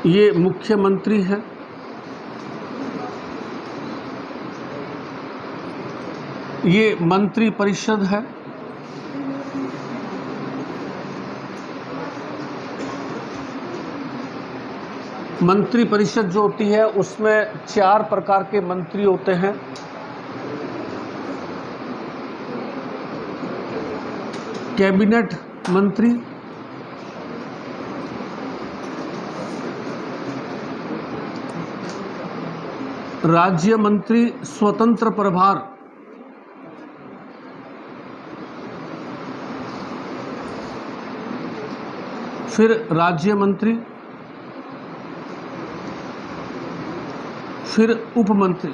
ये मुख्यमंत्री है, ये मंत्री परिषद है, मंत्री परिषद जो होती है उसमें 4 प्रकार के मंत्री होते हैं। कैबिनेट मंत्री, राज्य मंत्री स्वतंत्र प्रभार, फिर राज्य मंत्री, फिर उप मंत्री।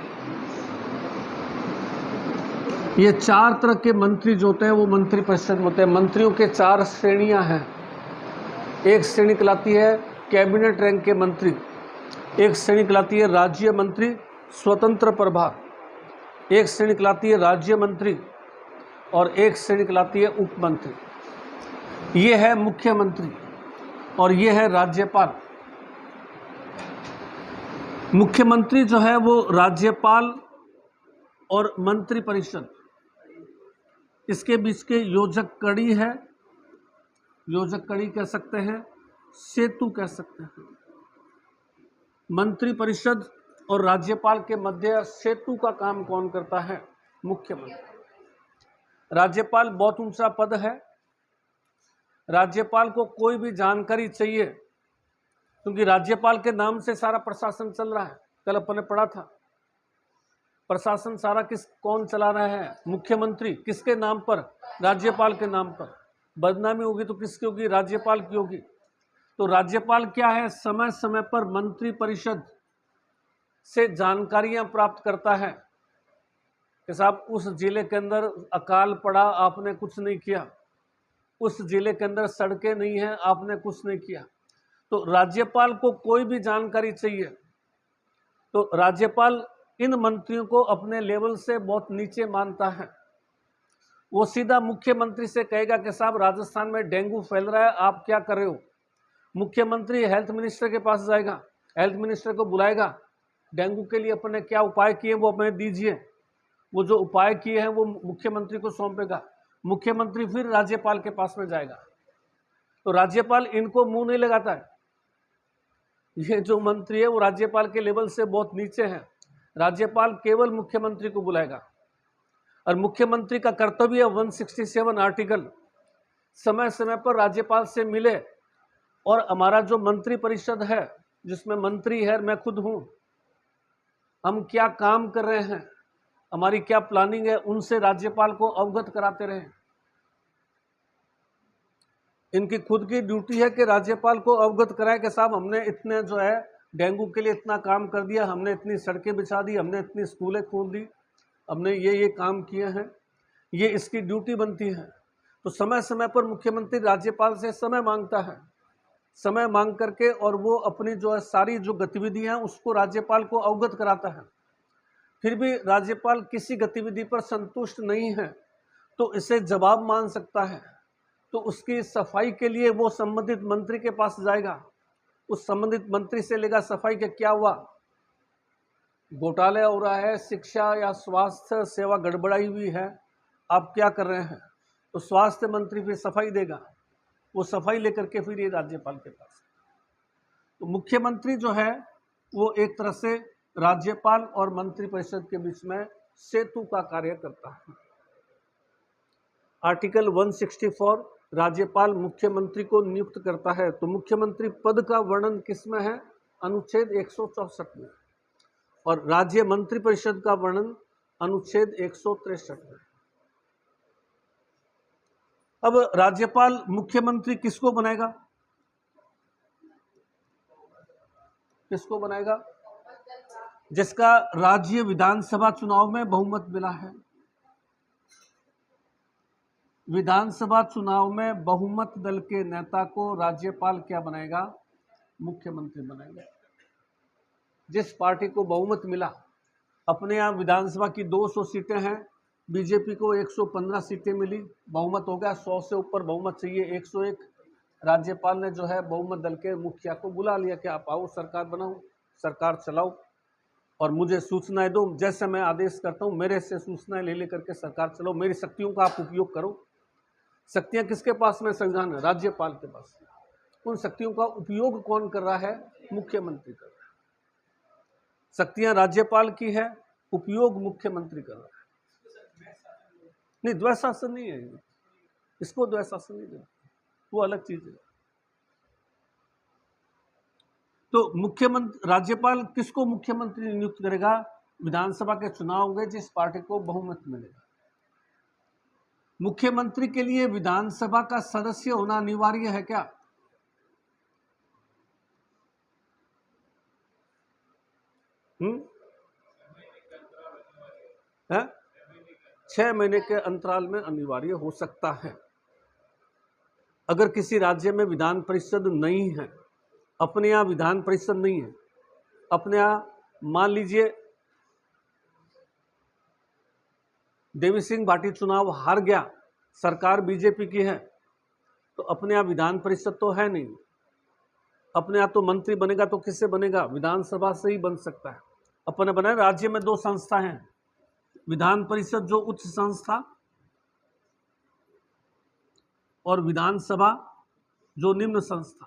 ये 4 तरह के मंत्री जो होते हैं वो मंत्री परिषद में होते हैं। मंत्रियों के 4 श्रेणियां हैं। एक श्रेणी कहलाती है कैबिनेट रैंक के मंत्री, एक श्रेणी कहलाती है राज्य मंत्री स्वतंत्र प्रभार, एक श्रेणी कहलाती है राज्य मंत्री और एक श्रेणी कहलाती है उप मंत्री। ये है मुख्यमंत्री और ये है राज्यपाल। मुख्यमंत्री जो है वो राज्यपाल और मंत्री परिषद इसके बीच के योजक कड़ी है, योजक कड़ी कह सकते हैं, सेतु कह सकते हैं। मंत्री परिषद और राज्यपाल के मध्य सेतु का काम कौन करता है? मुख्यमंत्री। राज्यपाल बहुत ऊंचा पद है। राज्यपाल को कोई भी जानकारी चाहिए क्योंकि राज्यपाल के नाम से सारा प्रशासन चल रहा है। कल अपन ने पढ़ा था प्रशासन सारा कौन चला रहा है? मुख्यमंत्री। किसके नाम पर? राज्यपाल के नाम पर। बदनामी होगी तो किसकी होगी? राज्यपाल की होगी। तो राज्यपाल क्या है? समय समय पर मंत्री परिषद से जानकारियां प्राप्त करता है कि साहब उस जिले के अंदर अकाल पड़ा, आपने कुछ नहीं किया, उस जिले के अंदर सड़कें नहीं हैं, आपने कुछ नहीं किया। तो राज्यपाल को कोई भी जानकारी चाहिए तो राज्यपाल इन मंत्रियों को अपने लेवल से बहुत नीचे मानता है। वो सीधा मुख्यमंत्री से कहेगा कि साहब राजस्थान में डेंगू फैल रहा है, आप क्या कर रहे हो? मुख्यमंत्री हेल्थ मिनिस्टर के पास जाएगा, हेल्थ मिनिस्टर को बुलाएगा, डेंगू के लिए अपने क्या उपाय किए वो अपने दीजिए। वो जो उपाय किए हैं वो मुख्यमंत्री को सौंपेगा। मुख्यमंत्री फिर राज्यपाल के पास में जाएगा। तो राज्यपाल इनको मुंह नहीं लगाता है। ये जो मंत्री है वो राज्यपाल के लेवल से बहुत नीचे है। राज्यपाल केवल मुख्यमंत्री को बुलाएगा और मुख्यमंत्री का कर्तव्य 167 आर्टिकल समय समय पर राज्यपाल से मिले और हमारा जो मंत्री परिषद है जिसमें मंत्री है, मैं खुद हूं, हम क्या काम कर रहे हैं, हमारी क्या प्लानिंग है, उनसे राज्यपाल को अवगत कराते रहे। इनकी खुद की ड्यूटी है कि राज्यपाल को अवगत कराए कि साहब हमने इतने जो है डेंगू के लिए इतना काम कर दिया, हमने इतनी सड़कें बिछा दी, हमने इतनी स्कूलें खोल दी, हमने ये काम किए हैं, ये इसकी ड्यूटी बनती है। तो समय समय पर मुख्यमंत्री राज्यपाल से समय मांगता है, समय मांग करके और वो अपनी जो है सारी जो गतिविधियां हैं उसको राज्यपाल को अवगत कराता है। फिर भी राज्यपाल किसी गतिविधि पर संतुष्ट नहीं है तो इसे जवाब मान सकता है। तो उसकी सफाई के लिए वो संबंधित मंत्री के पास जाएगा, उस संबंधित मंत्री से लेगा सफाई के क्या हुआ, घोटाला हो रहा है, शिक्षा या स्वास्थ्य सेवा गड़बड़ाई हुई है, आप क्या कर रहे हैं? तो स्वास्थ्य मंत्री फिर सफाई देगा, वो सफाई लेकर के फिर ये राज्यपाल के पास। तो मुख्यमंत्री जो है वो एक तरह से राज्यपाल और मंत्री परिषद के बीच में सेतु का कार्य करता है। आर्टिकल 164 राज्यपाल मुख्यमंत्री को नियुक्त करता है। तो मुख्यमंत्री पद का वर्णन किसमें है? अनुच्छेद 164 में। और राज्य मंत्री परिषद का वर्णन अनुच्छेद 163 में। अब राज्यपाल मुख्यमंत्री किसको बनाएगा? किसको बनाएगा? जिसका राज्य विधानसभा चुनाव में बहुमत मिला है। विधानसभा चुनाव में बहुमत दल के नेता को राज्यपाल क्या बनाएगा? मुख्यमंत्री बनाएगा। जिस पार्टी को बहुमत मिला, अपने यहाँ विधानसभा की 200 सीटें हैं, बीजेपी को 115 सीटें मिली, बहुमत हो गया, 100 से ऊपर बहुमत चाहिए, 101, राज्यपाल ने जो है बहुमत दल के मुखिया को बुला लिया कि आप आओ, सरकार बनाओ, सरकार चलाओ और मुझे सूचनाएं दो, जैसे मैं आदेश करता हूं मेरे से सूचनाएं ले लेकर के सरकार चलाओ, मेरी शक्तियों का आप उपयोग करो। शक्तियां किसके पास में संविधान है? राज्यपाल के पास। उन शक्तियों का उपयोग कौन कर रहा है? मुख्यमंत्री कर रहा है। शक्तियां राज्यपाल की है, उपयोग मुख्यमंत्री कर रहा है। नहीं, द्वैशासन नहीं है, इसको द्वैशासन नहीं देना, वो अलग चीज है। तो मुख्यमंत्री, राज्यपाल किसको मुख्यमंत्री नियुक्त करेगा? विधानसभा के चुनाव होंगे, जिस पार्टी को बहुमत मिलेगा। मुख्यमंत्री के लिए विधानसभा का सदस्य होना अनिवार्य है क्या? है? 6 महीने के अंतराल में अनिवार्य हो सकता है। अगर किसी राज्य में विधान परिषद नहीं है, अपने यहाँ विधान परिषद नहीं है, अपने यहाँ मान लीजिए देवी सिंह भाटी चुनाव हार गया, सरकार बीजेपी की है, तो अपने यहाँ विधान परिषद तो है नहीं, अपने यहाँ तो मंत्री बनेगा तो किससे बनेगा? विधानसभा से ही बन सकता है। अपने बनाए राज्य में 2 संस्था हैं, विधान परिषद जो उच्च संस्था और विधानसभा जो निम्न संस्था।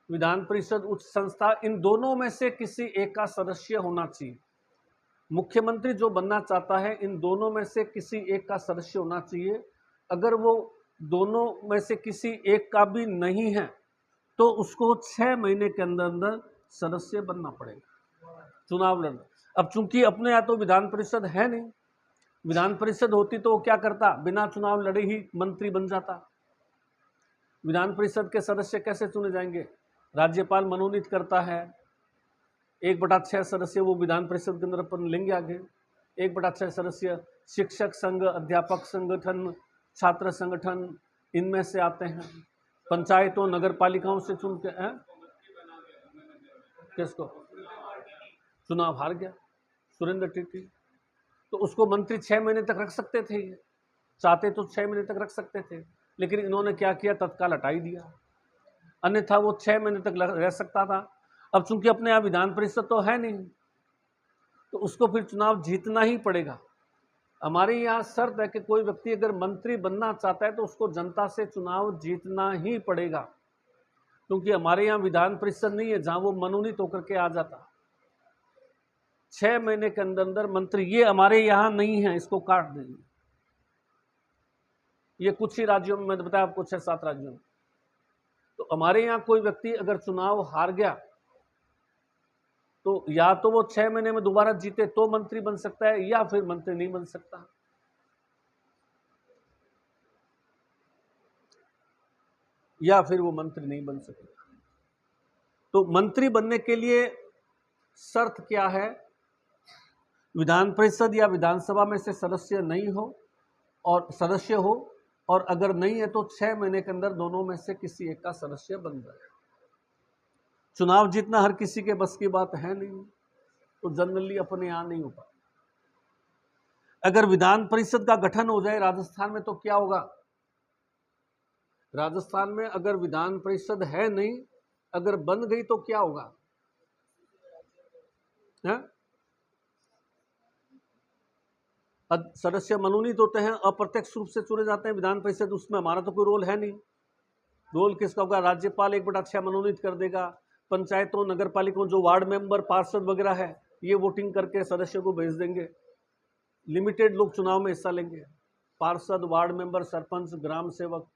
विधान परिषद उच्च संस्था, इन दोनों में से किसी एक का सदस्य होना चाहिए। मुख्यमंत्री जो बनना चाहता है, इन दोनों में से किसी एक का सदस्य होना चाहिए। अगर वो दोनों में से किसी एक का भी नहीं है तो उसको 6 महीने के अंदर अंदर सदस्य बनना पड़ेगा, चुनाव लड़ना। अब चूंकि अपने यहाँ तो विधान परिषद है नहीं, विधान परिषद होती तो वो क्या करता? बिना चुनाव लड़े ही मंत्री बन जाता। विधान परिषद के सदस्य कैसे चुने जाएंगे? राज्यपाल मनोनीत करता है, 1/6 सदस्य वो विधान परिषद के अंदर अपन लेंगे आगे। 1/6 सदस्य शिक्षक संघ, अध्यापक संगठन, छात्र संगठन, इनमें से आते हैं। पंचायतों, नगर पालिकाओं से चुनते हैं। किसको? चुनाव हार गया सुरेंद्र टिट्टी, तो उसको मंत्री 6 महीने तक रख सकते थे, चाहते तो 6 महीने तक रख सकते थे, लेकिन इन्होंने क्या किया? तत्काल हटा ही दिया। अन्यथा वो 6 महीने तक रह सकता था। अब चूंकि अपने यहाँ विधान परिषद तो है नहीं, तो उसको फिर चुनाव जीतना ही पड़ेगा। हमारे यहाँ शर्त है कि कोई व्यक्ति अगर मंत्री बनना चाहता है तो उसको जनता से चुनाव जीतना ही पड़ेगा, क्योंकि हमारे यहाँ विधान परिषद नहीं है जहां वो मनोनीत होकर के आ जाता। 6 महीने के अंदर अंदर मंत्री, ये हमारे यहाँ नहीं है, इसको काट देंगे। ये कुछ ही राज्यों में, मैंने बताया आपको 6-7 राज्यों में। तो हमारे यहाँ कोई व्यक्ति अगर चुनाव हार गया तो या तो वो 6 महीने में दोबारा जीते तो मंत्री बन सकता है, या फिर मंत्री नहीं बन सकता। या फिर वो मंत्री नहीं बन सकता। तो मंत्री बनने के लिए शर्त क्या है? विधान परिषद या विधानसभा में से सदस्य नहीं हो और सदस्य हो, और अगर नहीं है तो 6 महीने के अंदर दोनों में से किसी एक का सदस्य बन जाए। चुनाव जीतना हर किसी के बस की बात है नहीं, तो जनरली अपने यहाँ नहीं हो पाता। अगर विधान परिषद का गठन हो जाए राजस्थान में तो क्या होगा? राजस्थान में अगर विधान परिषद है नहीं, अगर बन गई तो क्या होगा? सदस्य मनोनीत होते हैं, अप्रत्यक्ष रूप से चुने जाते हैं विधान परिषद, उसमें हमारा तो कोई रोल है नहीं। रोल किसका होगा? राज्यपाल 1/6 मनोनीत कर देगा। पंचायतों, नगर पालिकाओं, जो वार्ड मेंबर, पार्षद वगैरह है, ये वोटिंग करके सदस्यों को भेज देंगे। लिमिटेड लोग चुनाव में हिस्सा लेंगे। पार्षद, वार्ड मेंबर, सरपंच, ग्राम सेवक,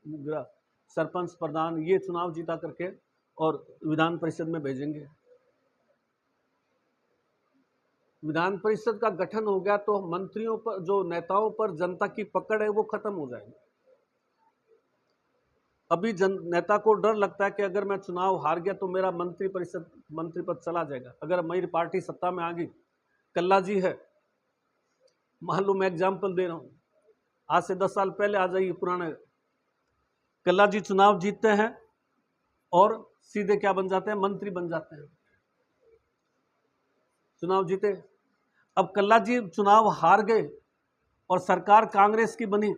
सरपंच, प्रधान, ये चुनाव जीता करके और विधान परिषद में भेजेंगे। विधान परिषद का गठन हो गया तो मंत्रियों पर, जो नेताओं पर जनता की पकड़ है, वो खत्म हो जाएगी। अभी नेता को डर लगता है कि अगर मैं चुनाव हार गया तो मेरा मंत्री पद चला जाएगा। अगर मेरी पार्टी सत्ता में आ गई, कल्ला जी है, मान लो मैं एग्जाम्पल दे रहा हूं, आज से 10 साल पहले आ जाइए पुराने, कल्ला जी चुनाव जीतते हैं और सीधे क्या बन जाते हैं? मंत्री बन जाते हैं। चुनाव जीते, अब कल्ला जी चुनाव हार गए और सरकार कांग्रेस की बनी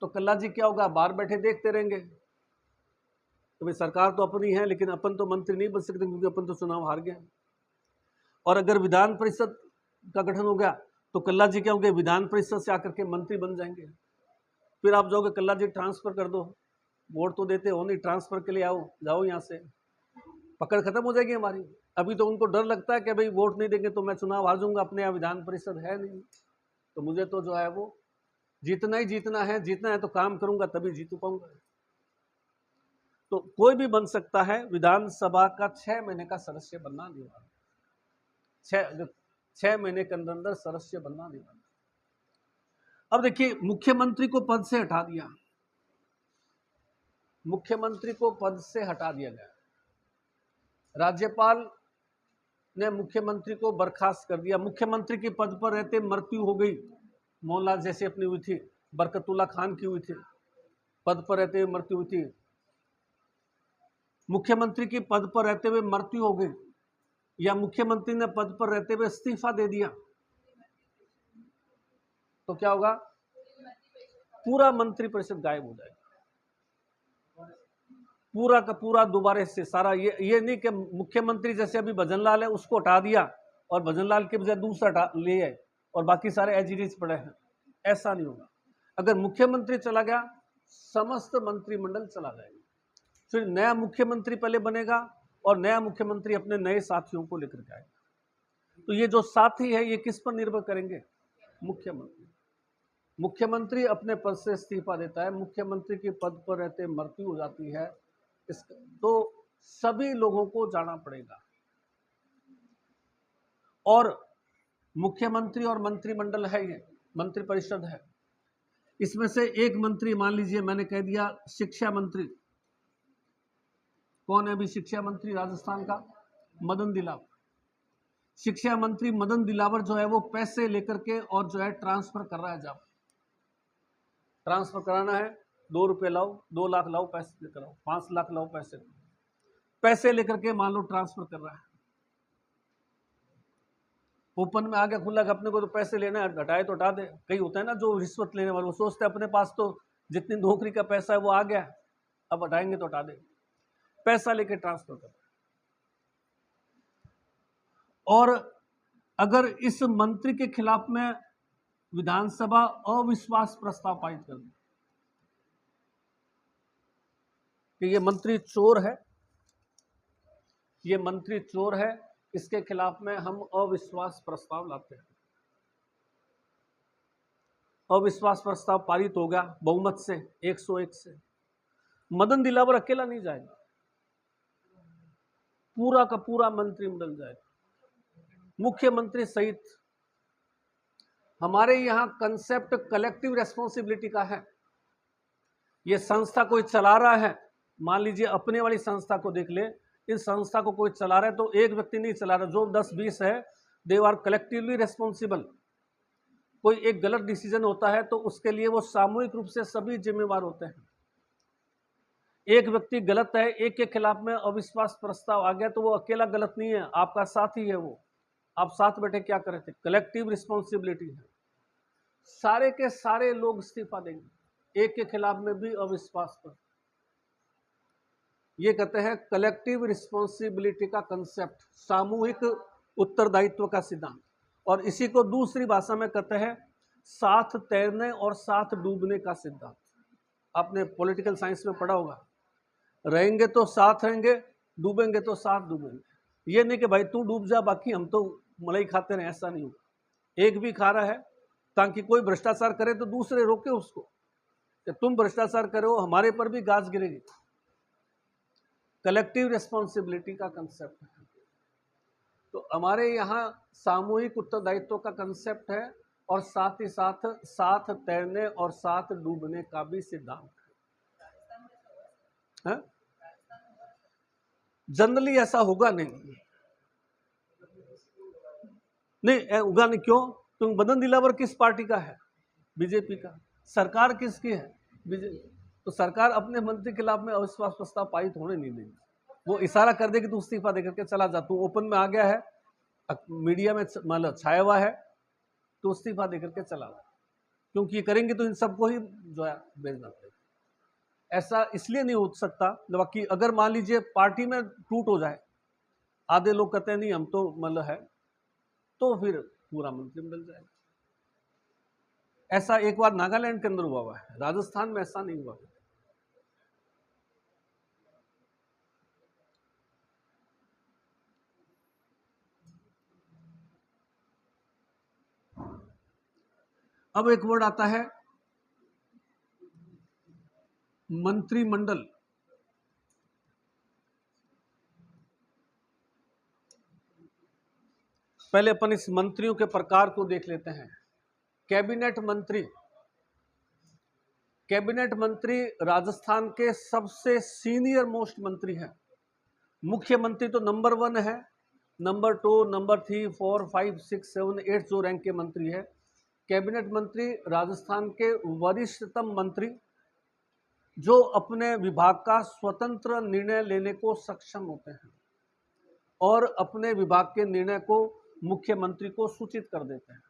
तो कल्ला जी क्या होगा, बाहर बैठे देखते रहेंगे। तो भाई सरकार तो अपनी है, लेकिन अपन तो मंत्री नहीं बन सकते क्योंकि अपन तो चुनाव हार गए। और अगर विधान परिषद का गठन हो गया तो कल्ला जी क्या होंगे, विधान परिषद से आकर के मंत्री बन जाएंगे। फिर आप जाओगे, कल्ला जी ट्रांसफर कर दो, वोट तो देते हो नहीं, ट्रांसफर के लिए आओ, जाओ यहाँ से, पकड़ खत्म हो जाएगी हमारी। अभी तो उनको डर लगता है कि भाई वोट नहीं देंगे तो मैं चुनाव हार जाऊंगा, अपने यहाँ विधान परिषद है नहीं, तो मुझे तो जो है वो जीतना ही जीतना है तो काम करूंगा तभी जीत पाऊंगा। तो कोई भी बन सकता है विधानसभा का 6 महीने का सदस्य बनना अनिवार्य, 6 महीने के अंदर अंदर सदस्य बनना अनिवार्य। अब देखिए, मुख्यमंत्री को पद से हटा दिया, मुख्यमंत्री को पद से हटा दिया गया, राज्यपाल ने मुख्यमंत्री को बर्खास्त कर दिया। मुख्यमंत्री के पद पर रहते मृत्यु हो गई, मोहनलाल जैसे अपनी हुई थी, बरकतुल्ला खान की हुई थी, पद पर रहते हुए मृत्यु हुई थी। मुख्यमंत्री की पद पर रहते हुए मृत्यु हो गई, या मुख्यमंत्री ने पद पर रहते हुए इस्तीफा दे दिया, तो क्या होगा, पूरा मंत्रिपरिषद गायब हो जाएगा, पूरा का पूरा दोबारा से सारा। ये नहीं कि मुख्यमंत्री जैसे अभी भजनलाल है उसको हटा दिया और भजनलाल के बजाय दूसरा ले आए और बाकी सारे एज इट इज पड़े हैं, ऐसा नहीं होगा। अगर मुख्यमंत्री चला गया समस्त मंत्रिमंडल चला जाएगा, फिर नया मुख्यमंत्री पहले बनेगा और नया मुख्यमंत्री अपने नए साथियों को लेकर के आएगा। तो ये जो साथी है ये किस पर निर्भर करेंगे, मुख्यमंत्री। मुख्यमंत्री अपने पद से इस्तीफा देता है, मुख्यमंत्री के पद पर रहते मृत्यु हो जाती है, तो सभी लोगों को जाना पड़ेगा। और मुख्यमंत्री और मंत्रिमंडल है, ये मंत्रिपरिषद है, इसमें से एक मंत्री, मान लीजिए मैंने कह दिया शिक्षा मंत्री, कौन है अभी शिक्षा मंत्री राजस्थान का, मदन दिलावर। शिक्षा मंत्री मदन दिलावर जो है वो पैसे लेकर के और जो है ट्रांसफर कर रहा है, जब ट्रांसफर कराना है 2 रुपये लाओ, 2 लाख लाओ पैसे लेकर आओ, 5 लाख लाओ पैसे लेकर के मान लो ट्रांसफर कर रहा है। ओपन में आ गया, खुला कि अपने को तो पैसे लेना है, घटाए तो हटा दे। कई होता है ना जो रिश्वत लेने वाले, वो सोचते हैं अपने पास तो जितनी नौकरी का पैसा है वो आ गया, अब हटाएंगे तो हटा दे, पैसा लेके ट्रांसफर कर। और अगर इस मंत्री के खिलाफ में विधानसभा अविश्वास प्रस्ताव पारित कर दे कि ये मंत्री चोर है, ये मंत्री चोर है, इसके खिलाफ में हम अविश्वास प्रस्ताव लाते हैं, अविश्वास प्रस्ताव पारित हो गया बहुमत से 101 से, मदन दिलावर अकेला नहीं जाएगा, पूरा का पूरा मंत्रिमंडल जाएगा, मुख्यमंत्री सहित। हमारे यहां कंसेप्ट कलेक्टिव रेस्पॉन्सिबिलिटी का है। ये संस्था कोई चला रहा है, मान लीजिए अपने वाली संस्था को देख ले, इस संस्था को कोई चला रहा है तो एक व्यक्ति नहीं चला रहा, जो 10-20 है दे आर कलेक्टिवली रेस्पॉन्सिबल। कोई एक गलत डिसीजन होता है तो उसके लिए वो सामूहिक रूप से सभी जिम्मेवार होते हैं। एक व्यक्ति गलत है, एक के खिलाफ में अविश्वास प्रस्ताव आ गया तो वो अकेला गलत नहीं है, आपका साथी है वो, आप साथ बैठे क्या कर रहे थे, कलेक्टिव रिस्पॉन्सिबिलिटी है। सारे के सारे लोग इस्तीफा देंगे, एक के खिलाफ में भी अविश्वास पर। ये कहते हैं कलेक्टिव रिस्पॉन्सिबिलिटी का कंसेप्ट, सामूहिक उत्तरदायित्व का सिद्धांत। और इसी को दूसरी भाषा में कहते हैं साथ तैरने और साथ डूबने का सिद्धांत। आपने पॉलिटिकल साइंस में पढ़ा होगा, रहेंगे तो साथ रहेंगे, डूबेंगे तो साथ डूबेंगे। ये नहीं कि भाई तू डूब जा बाकी हम तो मलाई खाते रहे, ऐसा नहीं होगा। एक भी खा रहा है ताकि कोई भ्रष्टाचार करे तो दूसरे रोके उसको कि तुम भ्रष्टाचार करो, हमारे पर भी गाज गिरेगी। कलेक्टिव रिस्पॉन्सिबिलिटी का कंसेप्ट है। तो हमारे यहाँ सामूहिक उत्तरदायित्व का कंसेप्ट है और साथ ही साथ साथ तैरने और साथ डूबने का भी सिद्धांत है। जनरली ऐसा होगा नहीं, होगा नहीं। क्यों? तो मदन दिलावर किस पार्टी का है? बीजेपी का। सरकार किसकी है? बीजेपी। तो सरकार अपने मंत्री के खिलाफ में अविश्वास प्रस्ताव पारित होने नहीं देगी। वो इशारा कर देगी तो इस्तीफा देकर के चला जा, तू ओपन में आ गया है, मीडिया में मतलब छाया हुआ है, तो इस्तीफा देकर के चला जा। क्योंकि ये करेंगे तो इन सबको ही जो है भेजना पड़ेगा। ऐसा इसलिए नहीं हो सकता, बाकी अगर मान लीजिए पार्टी में टूट हो जाए, आधे लोग कहते हैं नहीं हम तो मतलब है, तो फिर पूरा मंत्रिमंडल जाएगा। ऐसा एक बार नागालैंड के अंदर हुआ है, राजस्थान में ऐसा नहीं हुआ। अब एक वर्ड आता है मंत्रिमंडल। पहले अपन इस मंत्रियों के प्रकार को देख लेते हैं। कैबिनेट मंत्री, कैबिनेट मंत्री राजस्थान के सबसे सीनियर मोस्ट मंत्री हैं। मुख्यमंत्री तो नंबर 1 है, नंबर 2, नंबर 3, 4, 5, 6, 7, 8 जो रैंक के मंत्री है। कैबिनेट मंत्री राजस्थान के वरिष्ठतम मंत्री, जो अपने विभाग का स्वतंत्र निर्णय लेने को सक्षम होते हैं और अपने विभाग के निर्णय को मुख्यमंत्री को सूचित कर देते हैं।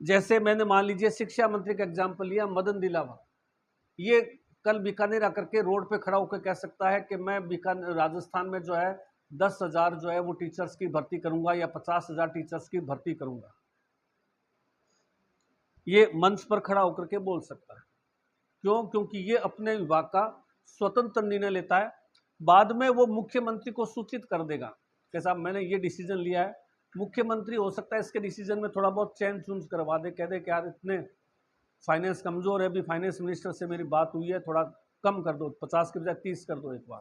जैसे मैंने मान लीजिए शिक्षा मंत्री का एग्जाम्पल लिया, मदन दिलावर। ये कल बीकानेर आकर के रोड पे खड़ा होकर कह सकता है कि मैं बीकानेर राजस्थान में जो है 10,000 जो है वो टीचर्स की भर्ती करूंगा या 50,000 टीचर्स की भर्ती करूंगा। ये मंच पर खड़ा होकर के बोल सकता है। क्यों? क्योंकि ये अपने विभाग का स्वतंत्र निर्णय लेता है। बाद में वो मुख्यमंत्री को सूचित कर देगा कि साहब मैंने ये डिसीजन लिया है। मुख्यमंत्री हो सकता है इसके डिसीजन में थोड़ा बहुत चेंज चूंज करवा दे, कह दे कि यार इतने फाइनेंस कमजोर है, अभी फाइनेंस मिनिस्टर से मेरी बात हुई है, थोड़ा कम कर दो, 50 के बजाय 30 कर दो एक बार।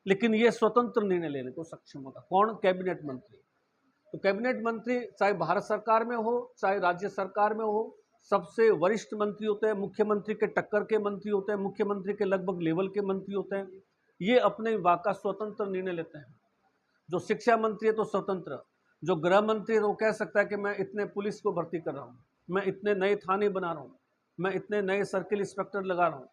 लेकिन ये स्वतंत्र निर्णय लेने को सक्षम होगा। कौन? कैबिनेट मंत्री। तो कैबिनेट मंत्री चाहे भारत सरकार में हो चाहे राज्य सरकार में हो, सबसे वरिष्ठ मंत्री होते हैं, मुख्यमंत्री के टक्कर के मंत्री होते हैं, मुख्यमंत्री के लगभग लेवल के मंत्री होते हैं। ये अपने विभाग का स्वतंत्र निर्णय लेते हैं। जो शिक्षा मंत्री है तो स्वतंत्र, जो गृह मंत्री है तो कह सकता है कि मैं इतने पुलिस को भर्ती कर रहा हूँ, मैं इतने नए थाने बना रहा हूँ, मैं इतने नए सर्किल इंस्पेक्टर लगा रहा हूँ।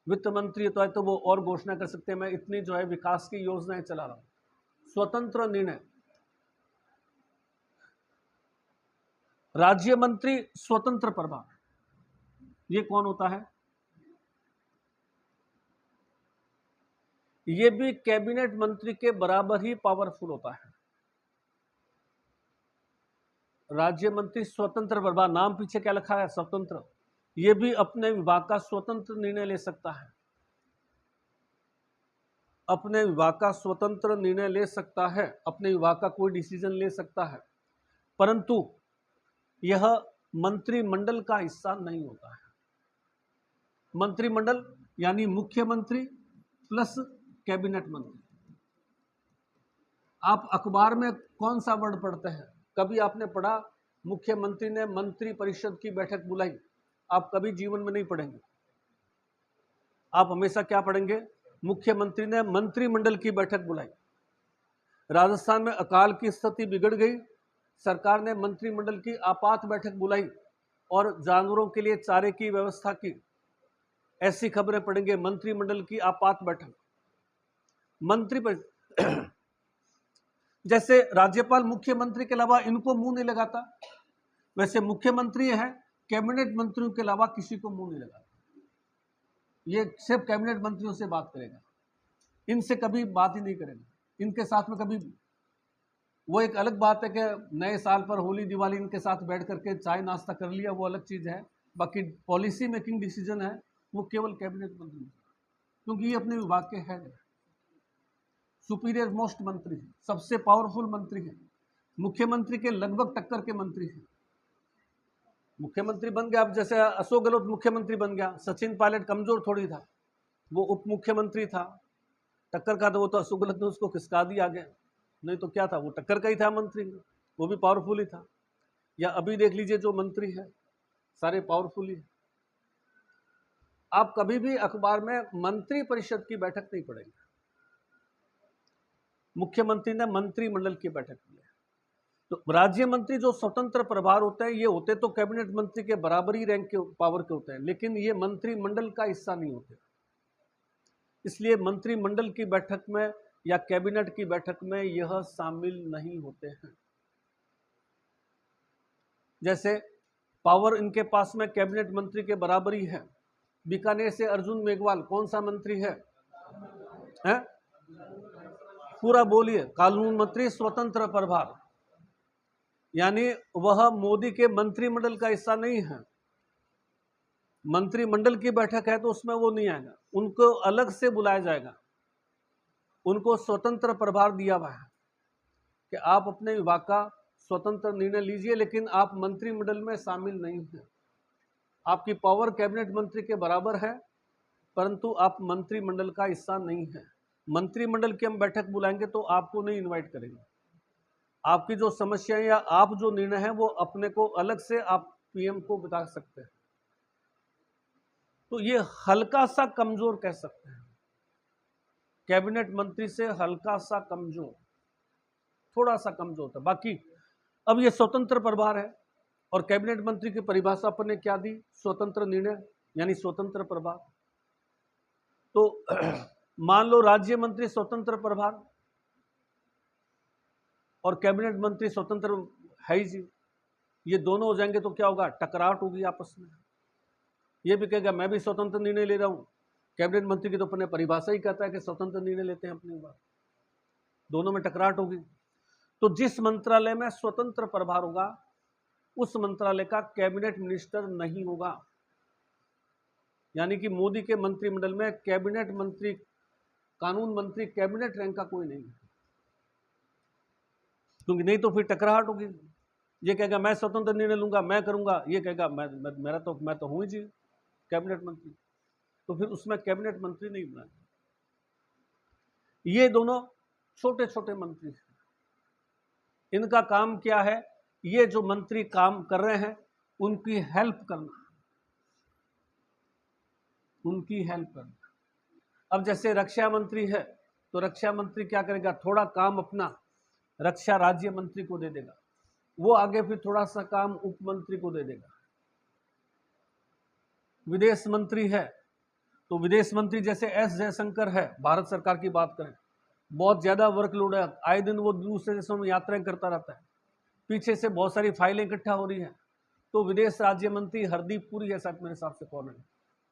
वित्त मंत्री तो है तो वो और घोषणा कर सकते हैं मैं इतनी जो है विकास की योजनाएं चला रहा हूँ। स्वतंत्र निर्णय। राज्य मंत्री स्वतंत्र प्रभार, ये कौन होता है? ये भी कैबिनेट मंत्री के बराबर ही पावरफुल होता है। राज्य मंत्री स्वतंत्र प्रभार, नाम पीछे क्या लिखा है? स्वतंत्र। ये भी अपने विभाग का स्वतंत्र निर्णय ले सकता है, अपने विभाग का स्वतंत्र निर्णय ले सकता है, अपने विभाग का कोई डिसीजन ले सकता है, परंतु यह मंत्रिमंडल का हिस्सा नहीं होता है। मंत्रिमंडल यानी मुख्यमंत्री प्लस कैबिनेट मंत्री। आप अखबार में कौन सा वर्ड पढ़ते हैं? कभी आपने पढ़ा मुख्यमंत्री ने मंत्री परिषद की बैठक बुलाई? आप कभी जीवन में नहीं पढ़ेंगे। आप हमेशा क्या पढ़ेंगे? मुख्यमंत्री ने मंत्रिमंडल की बैठक बुलाई। राजस्थान में अकाल की स्थिति बिगड़ गई, सरकार ने मंत्रिमंडल की आपात बैठक बुलाई और जानवरों के लिए चारे की व्यवस्था की। ऐसी खबरें पढ़ेंगे, मंत्रिमंडल की आपात बैठक। मंत्री पर जैसे राज्यपाल मुख्यमंत्री के अलावा इनको मुंह नहीं लगाता, वैसे मुख्यमंत्री है कैबिनेट मंत्रियों के अलावा किसी को मुंह नहीं लगाता। ये सिर्फ कैबिनेट मंत्रियों से बात करेगा, इनसे कभी बात ही नहीं करेगा, इनके साथ में कभी। वो एक अलग बात है कि नए साल पर होली दिवाली इनके साथ बैठ करके चाय नाश्ता कर लिया, वो अलग चीज है। बाकी पॉलिसी मेकिंग डिसीजन है वो केवल कैबिनेट मंत्री, क्योंकि ये अपने विभाग के हेड है, सुपीरियर मोस्ट मंत्री है, सबसे पावरफुल मंत्री है, मुख्यमंत्री के लगभग टक्कर के मंत्री है। मुख्यमंत्री बन गया, अब जैसे अशोक गहलोत मुख्यमंत्री बन गया, सचिन पायलट कमजोर थोड़ी था, वो उप मुख्यमंत्री था, टक्कर का था, वो तो अशोक गहलोत ने उसको खिसका दिया आगे, नहीं तो क्या था, वो टक्कर का ही था मंत्री, वो भी पावरफुल ही था। या अभी देख लीजिए जो मंत्री है सारे पावरफुल ही। आप कभी भी अखबार में मंत्री परिषद की बैठक नहीं पढ़ेंगे। मुख्यमंत्री ने मंत्रिमंडल की बैठक की है। तो राज्य मंत्री जो स्वतंत्र प्रभार होते हैं, ये होते तो कैबिनेट मंत्री के बराबर ही रैंक के पावर के होते हैं, लेकिन ये मंत्रिमंडल का हिस्सा नहीं होते, इसलिए मंत्रिमंडल की बैठक में या कैबिनेट की बैठक में यह शामिल नहीं होते हैं। जैसे पावर इनके पास में कैबिनेट मंत्री के बराबरी है। बीकानेर से अर्जुन मेघवाल कौन सा मंत्री है? पूरा बोलिए। कानून मंत्री, स्वतंत्र प्रभार, यानी वह मोदी के मंत्रिमंडल का हिस्सा नहीं है। मंत्रिमंडल की बैठक है तो उसमें वो नहीं आएगा, उनको अलग से बुलाया जाएगा। उनको स्वतंत्र प्रभार दिया हुआ है कि आप अपने विभाग का स्वतंत्र निर्णय लीजिए, लेकिन आप मंत्रिमंडल में शामिल नहीं हैं। आपकी पावर कैबिनेट मंत्री के बराबर है, परंतु आप मंत्रिमंडल का हिस्सा नहीं है। मंत्रिमंडल की हम बैठक बुलाएंगे तो आपको नहीं इनवाइट करेंगे। आपकी जो समस्या या आप जो निर्णय है वो अपने को अलग से आप पीएम को बता सकते हैं। तो ये हल्का सा कमजोर कह सकते हैं, कैबिनेट मंत्री से हल्का सा कमजोर, थोड़ा सा कमजोर था। बाकी अब ये स्वतंत्र प्रभार है और कैबिनेट मंत्री की परिभाषा अपन ने क्या दी? स्वतंत्र निर्णय यानी स्वतंत्र प्रभार। तो मान लो राज्य मंत्री स्वतंत्र प्रभार और कैबिनेट मंत्री स्वतंत्र है ही जी, ये दोनों हो जाएंगे तो क्या होगा? टकराहट होगी आपस में। ये भी कहेगा मैं भी स्वतंत्र निर्णय ले रहा हूं, कैबिनेट मंत्री की तो अपने परिभाषा ही कहता है कि स्वतंत्र निर्णय लेते हैं अपनी बात, दोनों में टकराहट होगी। तो जिस मंत्रालय में स्वतंत्र प्रभार होगा उस मंत्रालय का कैबिनेट मिनिस्टर नहीं होगा, यानी कि मोदी के मंत्रिमंडल में कैबिनेट मंत्री, कानून मंत्री कैबिनेट रैंक का कोई नहीं है, क्योंकि नहीं तो फिर टकराहट होगी। ये कहेगा मैं स्वतंत्र निर्णय लूंगा, मैं करूंगा, ये कहेगा मैं तो हूं ही जी कैबिनेट मंत्री, तो फिर उसमें कैबिनेट मंत्री नहीं बना। ये दोनों छोटे छोटे मंत्री हैं, इनका काम क्या है? ये जो मंत्री काम कर रहे हैं उनकी हेल्प करना, उनकी हेल्प करना। अब जैसे रक्षा मंत्री है तो रक्षा मंत्री क्या करेगा? थोड़ा काम अपना रक्षा राज्य मंत्री को दे देगा, वो आगे फिर थोड़ा सा काम उप मंत्री को दे देगा। विदेश मंत्री है तो विदेश मंत्री जैसे एस जयशंकर है, भारत सरकार की बात करें, बहुत ज्यादा वर्कलोड है, आए दिन वो दूसरे देशों में यात्राएं करता रहता है, पीछे से बहुत सारी फाइलें इकट्ठा हो रही हैं, तो विदेश राज्य मंत्री हरदीप पुरी है शायद मेरे हिसाब से कौन है,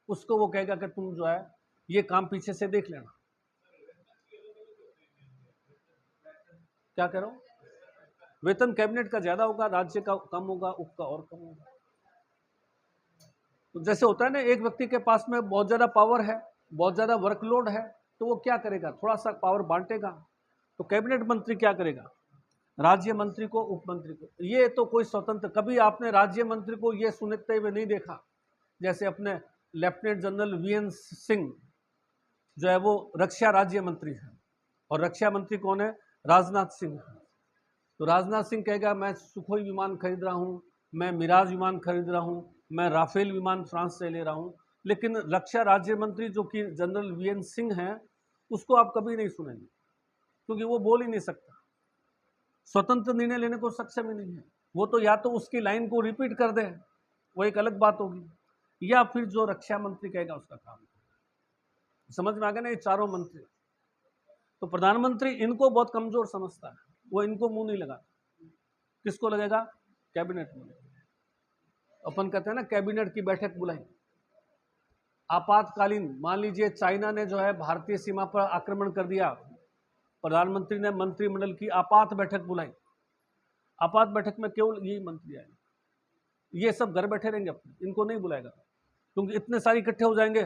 उसको वो कहेगा कि तुम जो है ये काम पीछे से देख लेना। क्या कह रहा हूं? वेतन कैबिनेट का ज्यादा होगा, राज्य का कम होगा, उप का और कम होगा। तो जैसे होता है ना, एक व्यक्ति के पास में बहुत ज्यादा पावर है, बहुत ज्यादा वर्कलोड है, तो वो क्या करेगा? थोड़ा सा पावर बांटेगा। तो कैबिनेट मंत्री क्या करेगा? राज्य मंत्री को, उप मंत्री को। ये तो कोई स्वतंत्र, कभी आपने राज्य मंत्री को ये सुनते हुए नहीं देखा। जैसे अपने लेफ्टिनेंट जनरल वीएन सिंह जो है वो रक्षा राज्य मंत्री है, और रक्षा मंत्री कौन है? राजनाथ सिंह है। तो राजनाथ सिंह कहेगा मैं सुखोई विमान खरीद रहा हूं, मैं मिराज विमान खरीद रहा हूं, मैं राफेल विमान फ्रांस से ले रहा हूं, लेकिन रक्षा राज्य मंत्री जो कि जनरल वीएन सिंह हैं उसको आप कभी नहीं सुनेंगे, क्योंकि वो बोल ही नहीं सकता, स्वतंत्र निर्णय लेने को सक्षम ही नहीं है। वो तो या तो उसकी लाइन को रिपीट कर दे, वो एक अलग बात होगी, या फिर जो रक्षा मंत्री कहेगा उसका काम। समझ में आ गया ना? ये चारों मंत्री। तो प्रधानमंत्री इनको बहुत कमजोर समझता है, वो इनको मुंह नहीं लगा। किसको लगेगा? कैबिनेट में। अपन कहते हैं ना कैबिनेट की बैठक बुलाई, आपातकालीन, मान लीजिए चाइना ने जो है भारतीय सीमा पर आक्रमण कर दिया, प्रधानमंत्री ने मंत्रिमंडल की आपात बैठक बुलाई। आपात बैठक में केवल यही मंत्री आएंगे, ये सब घर बैठे रहेंगे अपने, इनको नहीं बुलाएगा, क्योंकि इतने सारे इकट्ठे हो जाएंगे,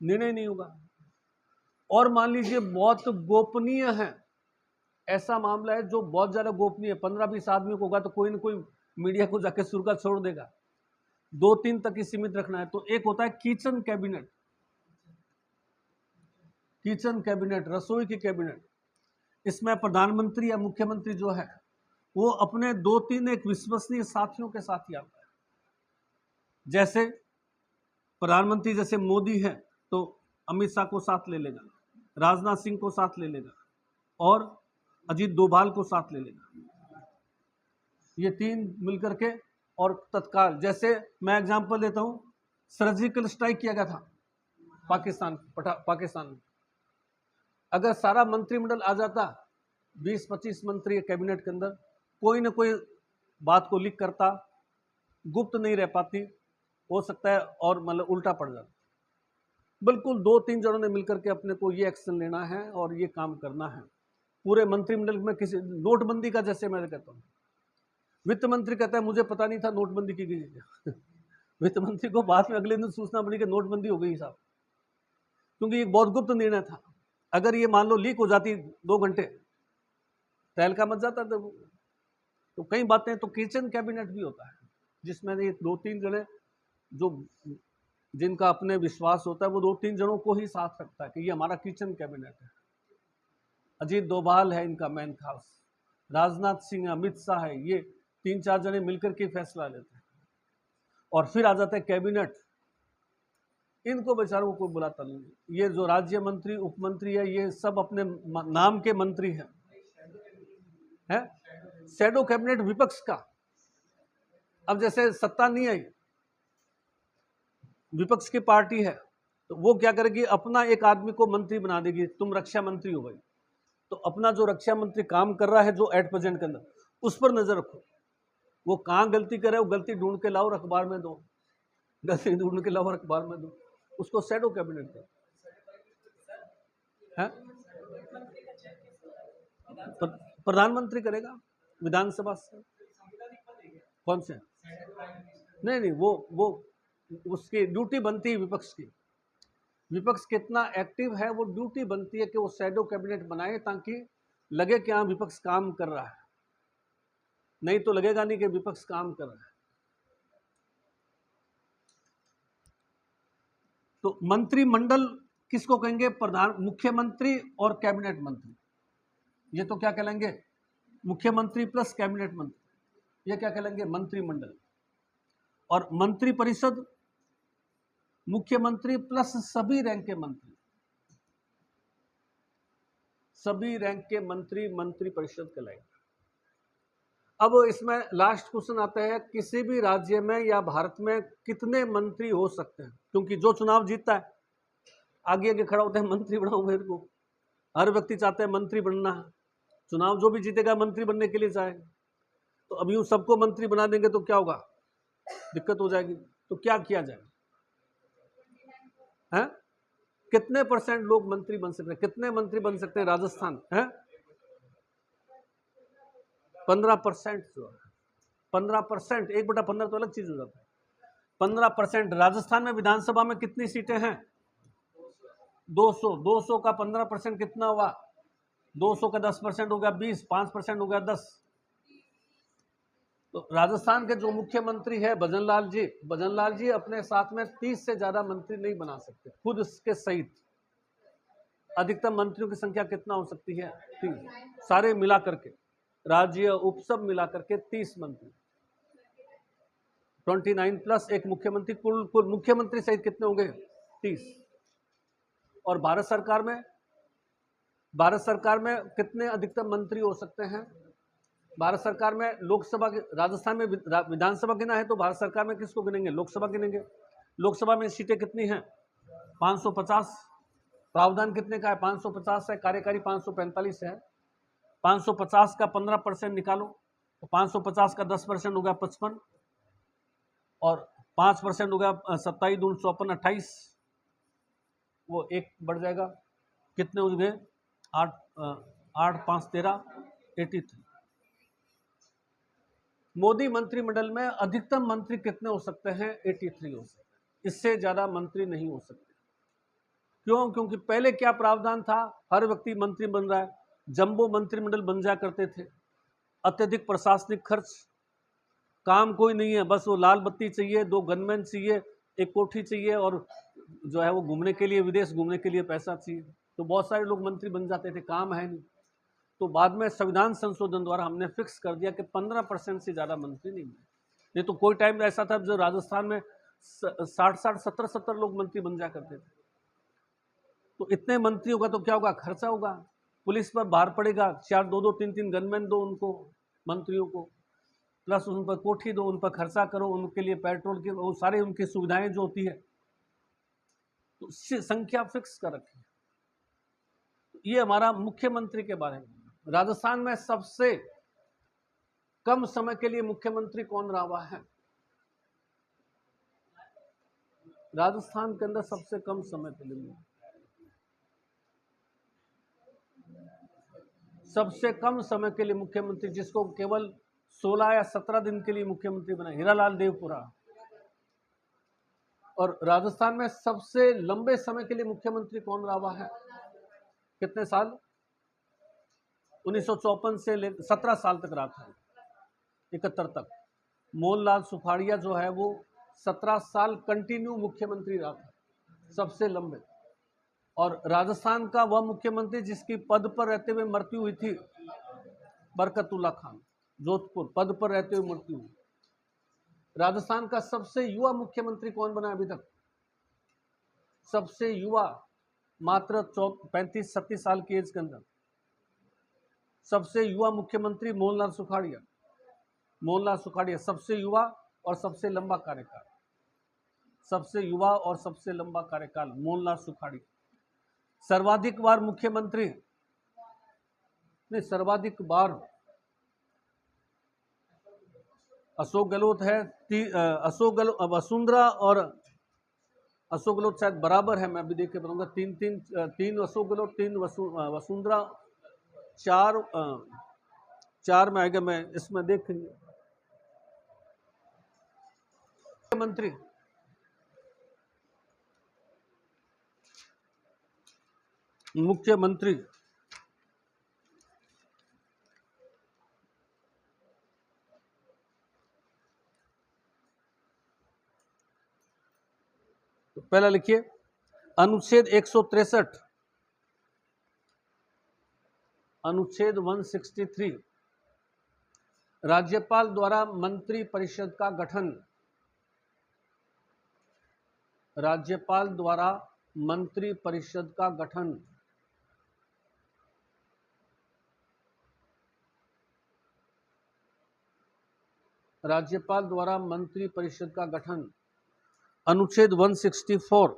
निर्णय नहीं होगा। और मान लीजिए बहुत गोपनीय है, ऐसा मामला है जो बहुत ज्यादा गोपनीय है, 15-20 आदमी को होगा तो कोई ना कोई मीडिया को जाके सुर्खा छोड़ देगा, 2-3 तक ही सीमित रखना है। तो एक होता है किचन कैबिनेट, किचन कैबिनेट, रसोई की कैबिनेट। इसमें प्रधानमंत्री या मुख्यमंत्री जो है वो अपने 2-3 एक विश्वसनीय साथियों के साथ ही आता है। जैसे प्रधानमंत्री जैसे मोदी है तो अमित शाह को साथ ले लेगा, राजनाथ सिंह को साथ ले लेगा, और अजीत डोभाल को साथ ले लेगा, ये 3 मिलकर के। और तत्काल, जैसे मैं एग्जांपल देता हूं, सर्जिकल स्ट्राइक किया गया था पाकिस्तान में, अगर सारा मंत्रिमंडल आ जाता, 20-25 मंत्री कैबिनेट के अंदर, कोई ना कोई बात को लीक करता, गुप्त नहीं रह पाती, हो सकता है और मतलब उल्टा पड़ जाता। बिल्कुल 2-3 जनों ने मिलकर के अपने को ये एक्शन लेना है और ये काम करना है। पूरे मंत्रिमंडल में किसी, नोटबंदी का जैसे मैं कहता हूँ, वित्त मंत्री कहता है मुझे पता नहीं था नोटबंदी की गई है। वित्त मंत्री को बाद में अगले दिन सूचना पड़ी कि नोटबंदी हो गई साहब, क्योंकि ये बहुत गुप्त निर्णय था। अगर ये मान लो लीक हो जाती 2 घंटे, तहलका मच जाता तो कई बातें। तो किचन कैबिनेट भी होता है जिसमें ये 2-3 जने जो जिनका अपने विश्वास होता है, वो 2-3 जनों को ही साथ रखता है कि ये हमारा किचन कैबिनेट है। अजीत डोभाल है इनका मेन खास, राजनाथ सिंह, अमित शाह है, ये 3-4 जने मिलकर के फैसला लेते हैं और फिर आ जाता है कैबिनेट। इनको बेचारों को कोई बुलाता नहीं। ये जो राज्य मंत्री, उप मंत्री है, ये सब अपने नाम के मंत्री हैं। शैडो कैबिनेट विपक्ष का। अब जैसे सत्ता नहीं आई, विपक्ष की पार्टी है, तो वो क्या करेगी, अपना एक आदमी को मंत्री बना देगी। तुम रक्षा मंत्री हो भाई, तो अपना जो रक्षा मंत्री काम कर रहा है जो एट प्रेजेंट के अंदर, उस पर नजर रखो। वो कहाँ गलती करे, वो गलती ढूंढ के लाओ और अखबार में दो, गलती ढूंढ के लाओ और अखबार में दो। उसको शैडो कैबिनेट का है। प्रधानमंत्री करेगा विधानसभा से। कौन से? नहीं, वो उसकी ड्यूटी बनती है विपक्ष की। विपक्ष कितना एक्टिव है, वो ड्यूटी बनती है कि वो शैडो कैबिनेट बनाए, ताकि लगे कि हाँ विपक्ष काम कर रहा है। नहीं तो लगेगा नहीं कि विपक्ष काम कर रहा है। तो मंत्रिमंडल किसको कहेंगे? मुख्यमंत्री और कैबिनेट मंत्री। ये तो क्या कहलाएंगे? मुख्यमंत्री प्लस कैबिनेट मंत्री, ये क्या कहलाएंगे? मंत्रिमंडल। और मंत्री परिषद, मुख्यमंत्री प्लस सभी रैंक के मंत्री, सभी रैंक के मंत्री मंत्री परिषद कहलाएंगे। अब इसमें लास्ट क्वेश्चन आता है, किसी भी राज्य में या भारत में कितने मंत्री हो सकते हैं? क्योंकि जो चुनाव जीतता है आगे आगे खड़ा होता है, मंत्री बनाओ मेरे को। हर व्यक्ति चाहता है मंत्री बनना है। चुनाव जो भी जीतेगा मंत्री बनने के लिए चाहेगा। तो अब यूं सबको मंत्री बना देंगे तो क्या होगा? दिक्कत हो जाएगी। तो क्या किया जाए? हैं? कितने % लोग मंत्री बन सकते हैं? कितने मंत्री बन सकते हैं राजस्थान? हैं? 15%। 15%, 1/15 तो अलग चीज हो जाता है। 15%। राजस्थान में विधानसभा में कितनी सीटें हैं? 200। 200 का 15% कितना हुआ? 200 का 10% हो गया 20, 5% हो गया 10। तो राजस्थान के जो मुख्यमंत्री है भजनलाल जी अपने साथ में 30 से ज्यादा मंत्री नहीं बना सकते खुद इसके सहित। अधिकतम मंत्रियों की संख्या कितना हो सकती है? 30। सारे मिला करके, राज्य उपसब मिला करके 30 मंत्री, 29 प्लस एक मुख्यमंत्री, कुल मुख्यमंत्री सहित कितने होंगे? 30। और भारत सरकार में कितने अधिकतम मंत्री हो सकते हैं? भारत सरकार में लोकसभा, राजस्थान में विधानसभा गिना है, तो भारत सरकार में किसको गिनेंगे? लोकसभा गिनेंगे। लोकसभा में सीटें कितनी हैं? 550। प्रावधान कितने का है? 550 है। कार्यकारी 545 है। 550 का 15% निकालो तो 550 का 10% हो गया 55, और 5% हो गया 27 दूनी 54, 28। वो एक बढ़ जाएगा, कितने हो गए? 8 5 13, 83। मोदी मंत्रिमंडल में अधिकतम मंत्री कितने हो सकते हैं? 83 हो सकते हैं। इससे ज्यादा मंत्री नहीं हो सकते। क्यों? क्योंकि पहले क्या प्रावधान था? हर व्यक्ति मंत्री बन रहा है, जंबो मंत्रिमंडल बन जाया करते थे, अत्यधिक प्रशासनिक खर्च, काम कोई नहीं है, बस वो लाल बत्ती चाहिए, 2 गनमैन चाहिए, एक कोठी चाहिए, और जो है वो घूमने के लिए, विदेश घूमने के लिए पैसा चाहिए। तो बहुत सारे लोग मंत्री बन जाते थे, काम है नहीं। तो बाद में संविधान संशोधन द्वारा हमने फिक्स कर दिया कि 15% से ज्यादा मंत्री नहीं बने। नहीं तो कोई टाइम ऐसा था जो राजस्थान में 60 70 लोग मंत्री बन जा करते थे। तो इतने मंत्री होगा तो क्या होगा? खर्चा होगा, पुलिस पर भार पड़ेगा, 4 2 3 गनमैन दो उनको, मंत्रियों को, प्लस उन पर कोठी दो, उन पर खर्चा करो, उनके लिए पेट्रोल की वो सारी उनकी सुविधाएं जो होती है, तो संख्या फिक्स कर रखी है। ये हमारा मुख्यमंत्री के बारे में। राजस्थान में सबसे कम समय के लिए मुख्यमंत्री कौन रहा हुआ है? राजस्थान के अंदर सबसे कम समय के लिए, सबसे कम समय के लिए मुख्यमंत्री, जिसको केवल 16 या 17 दिन के लिए मुख्यमंत्री बनाए, हीरालाल देवपुरा। और राजस्थान में सबसे लंबे समय के लिए मुख्यमंत्री कौन रहा हुआ है? कितने साल? 1954 से 17 साल तक रहा था, 71 तक। मोहनलाल सुखाड़िया जो है वो 17 साल कंटिन्यू मुख्यमंत्री रहा था, सबसे लंबे। और राजस्थान का वह मुख्यमंत्री जिसकी पद पर रहते हुए मृत्यु हुई थी, बरकतुल्ला खान, जोधपुर, पद पर रहते हुए मृत्यु हुई। राजस्थान का सबसे युवा मुख्यमंत्री कौन बना अभी तक? सबसे युवा, मात्र 35-37 साल की एज के अंदर सबसे युवा मुख्यमंत्री मोहनलाल सुखाड़िया। मोहनलाल सुखाड़िया सबसे युवा और सबसे लंबा कार्यकाल, सबसे युवा और सबसे लंबा कार्यकाल मोहनलाल सुखाड़िया। सर्वाधिक बार मुख्यमंत्री, नहीं, सर्वाधिक बार अशोक गहलोत है। अशोक गहलोत, वसुंधरा और अशोक गहलोत शायद बराबर है, मैं अभी देख के बताऊंगा। तीन अशोक गहलोत, 3 वसुंधरा, 4 में आएगा, मैं इसमें देखेंगे। मुख्यमंत्री तो पहला लिखिए, अनुच्छेद 163, अनुच्छेद 163, राज्यपाल द्वारा मंत्री परिषद का गठन। राज्यपाल द्वारा मंत्री परिषद का गठन। राज्यपाल द्वारा मंत्री परिषद का गठन। अनुच्छेद 164,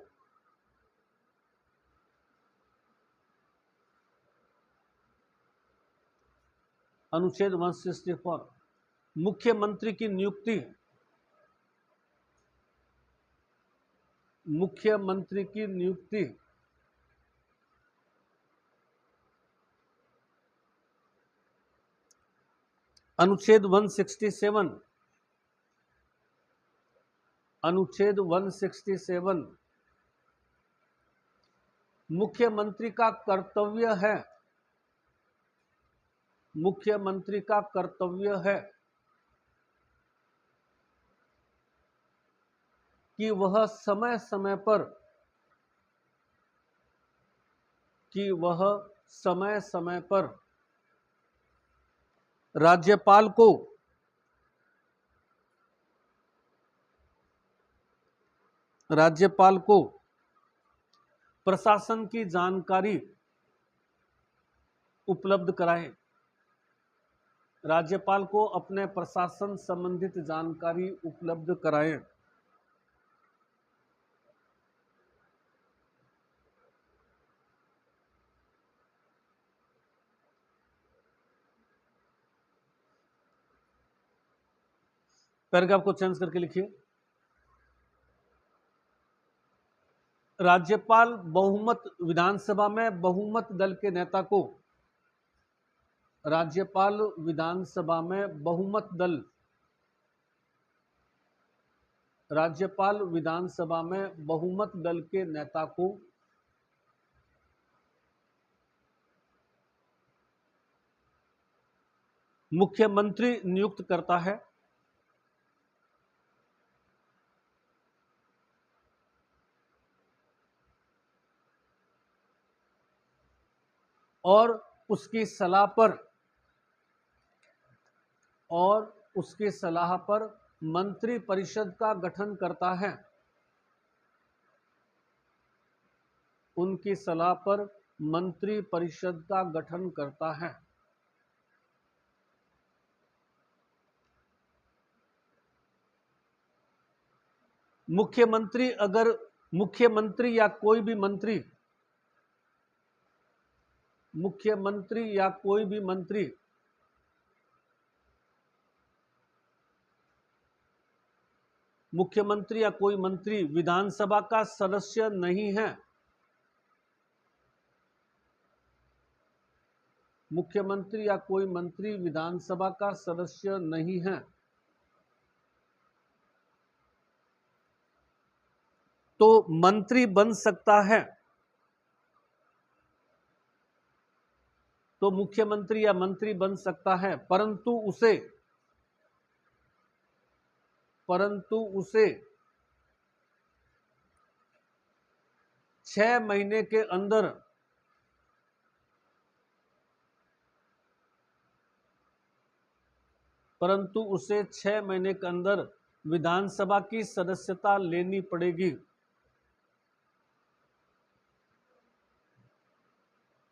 अनुच्छेद 164, मुख्यमंत्री की नियुक्ति। मुख्यमंत्री की नियुक्ति। अनुच्छेद 167, अनुच्छेद 167, मुख्यमंत्री का कर्तव्य है, मुख्यमंत्री का कर्तव्य है कि वह समय समय पर, कि वह समय समय पर राज्यपाल को, राज्यपाल को प्रशासन की जानकारी उपलब्ध कराए। राज्यपाल को अपने प्रशासन संबंधित जानकारी उपलब्ध कराएं। पैराग्राफ को चेंज करके लिखिए, राज्यपाल बहुमत, विधानसभा में बहुमत दल के नेता को, राज्यपाल विधानसभा में बहुमत दल, राज्यपाल विधानसभा में बहुमत दल के नेता को मुख्यमंत्री नियुक्त करता है और उसकी सलाह पर, और उसकी सलाह पर मंत्री परिषद का गठन करता है। उनकी सलाह पर मंत्री परिषद का गठन करता है। मुख्यमंत्री, अगर मुख्यमंत्री या कोई भी मंत्री, मुख्यमंत्री या कोई भी मंत्री मुख्यमंत्री या कोई मंत्री विधानसभा का सदस्य नहीं है। मुख्यमंत्री या कोई मंत्री विधानसभा का सदस्य नहीं है तो मंत्री बन सकता है। तो मुख्यमंत्री या मंत्री बन सकता है, परंतु उसे 6 महीने के अंदर विधानसभा की सदस्यता लेनी पड़ेगी।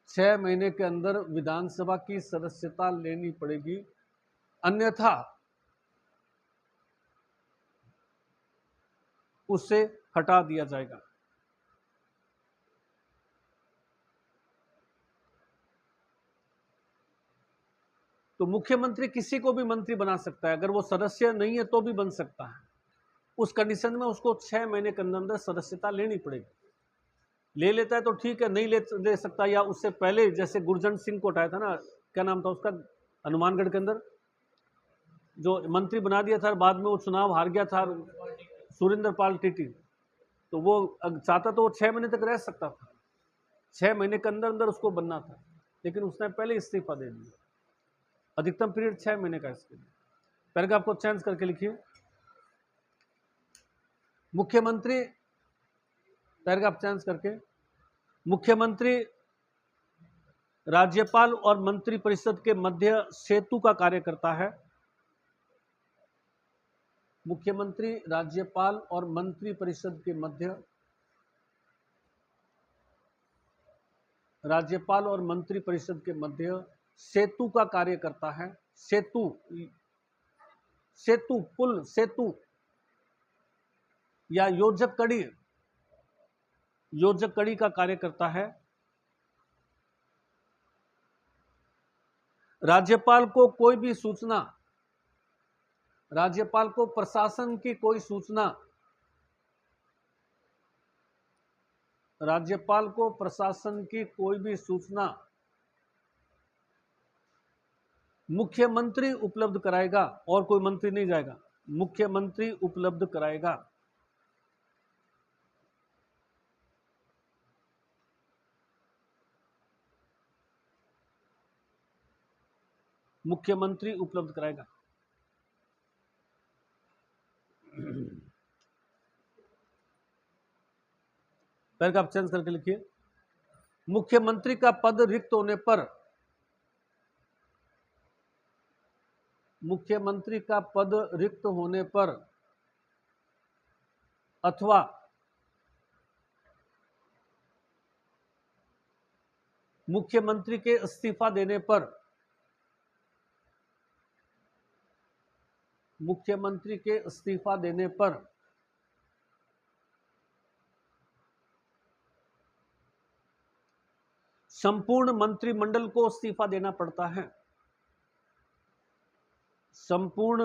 6 महीने के अंदर विधानसभा की सदस्यता लेनी पड़ेगी, अन्यथा उसे हटा दिया जाएगा। तो मुख्यमंत्री किसी को भी मंत्री बना सकता है, अगर वो सदस्य नहीं है तो भी बन सकता है। उस कंडीशन में उसको 6 महीने के अंदर सदस्यता लेनी पड़ेगी। ले लेता है तो ठीक है, नहीं ले सकता, या उससे पहले जैसे गुरजंट सिंह को हटाया था ना, क्या नाम था उसका, हनुमानगढ़ के अंदर जो मंत्री बना दिया था, बाद में वो चुनाव हार गया था, सुरेंद्र पाल टीटी। तो वो चाहता तो वो 6 महीने तक रह सकता था, 6 महीने के अंदर उसको बनना था, लेकिन उसने पहले इस्तीफा दे दिया। अधिकतम पीरियड 6 महीने का इसके लिए। पैराग्राफ को चेंज करके लिखिए। मुख्यमंत्री, पैराग्राफ चेंज करके, मुख्यमंत्री राज्यपाल और मंत्रिपरिषद के मध्य सेतु का कार्य करता है। मुख्यमंत्री राज्यपाल और मंत्रिपरिषद के मध्य सेतु का कार्य करता है। सेतु पुल, सेतु या योजक कड़ी का कार्य करता है। राज्यपाल को प्रशासन की कोई भी सूचना मुख्यमंत्री उपलब्ध कराएगा, और कोई मंत्री नहीं जाएगा, मुख्यमंत्री उपलब्ध कराएगा। मुख्यमंत्री उपलब्ध कराएगा। पैराग्राफ चेंज करके लिखिए। मुख्यमंत्री का पद रिक्त होने पर अथवा मुख्यमंत्री के इस्तीफा देने पर संपूर्ण मंत्रिमंडल को इस्तीफा देना पड़ता है। संपूर्ण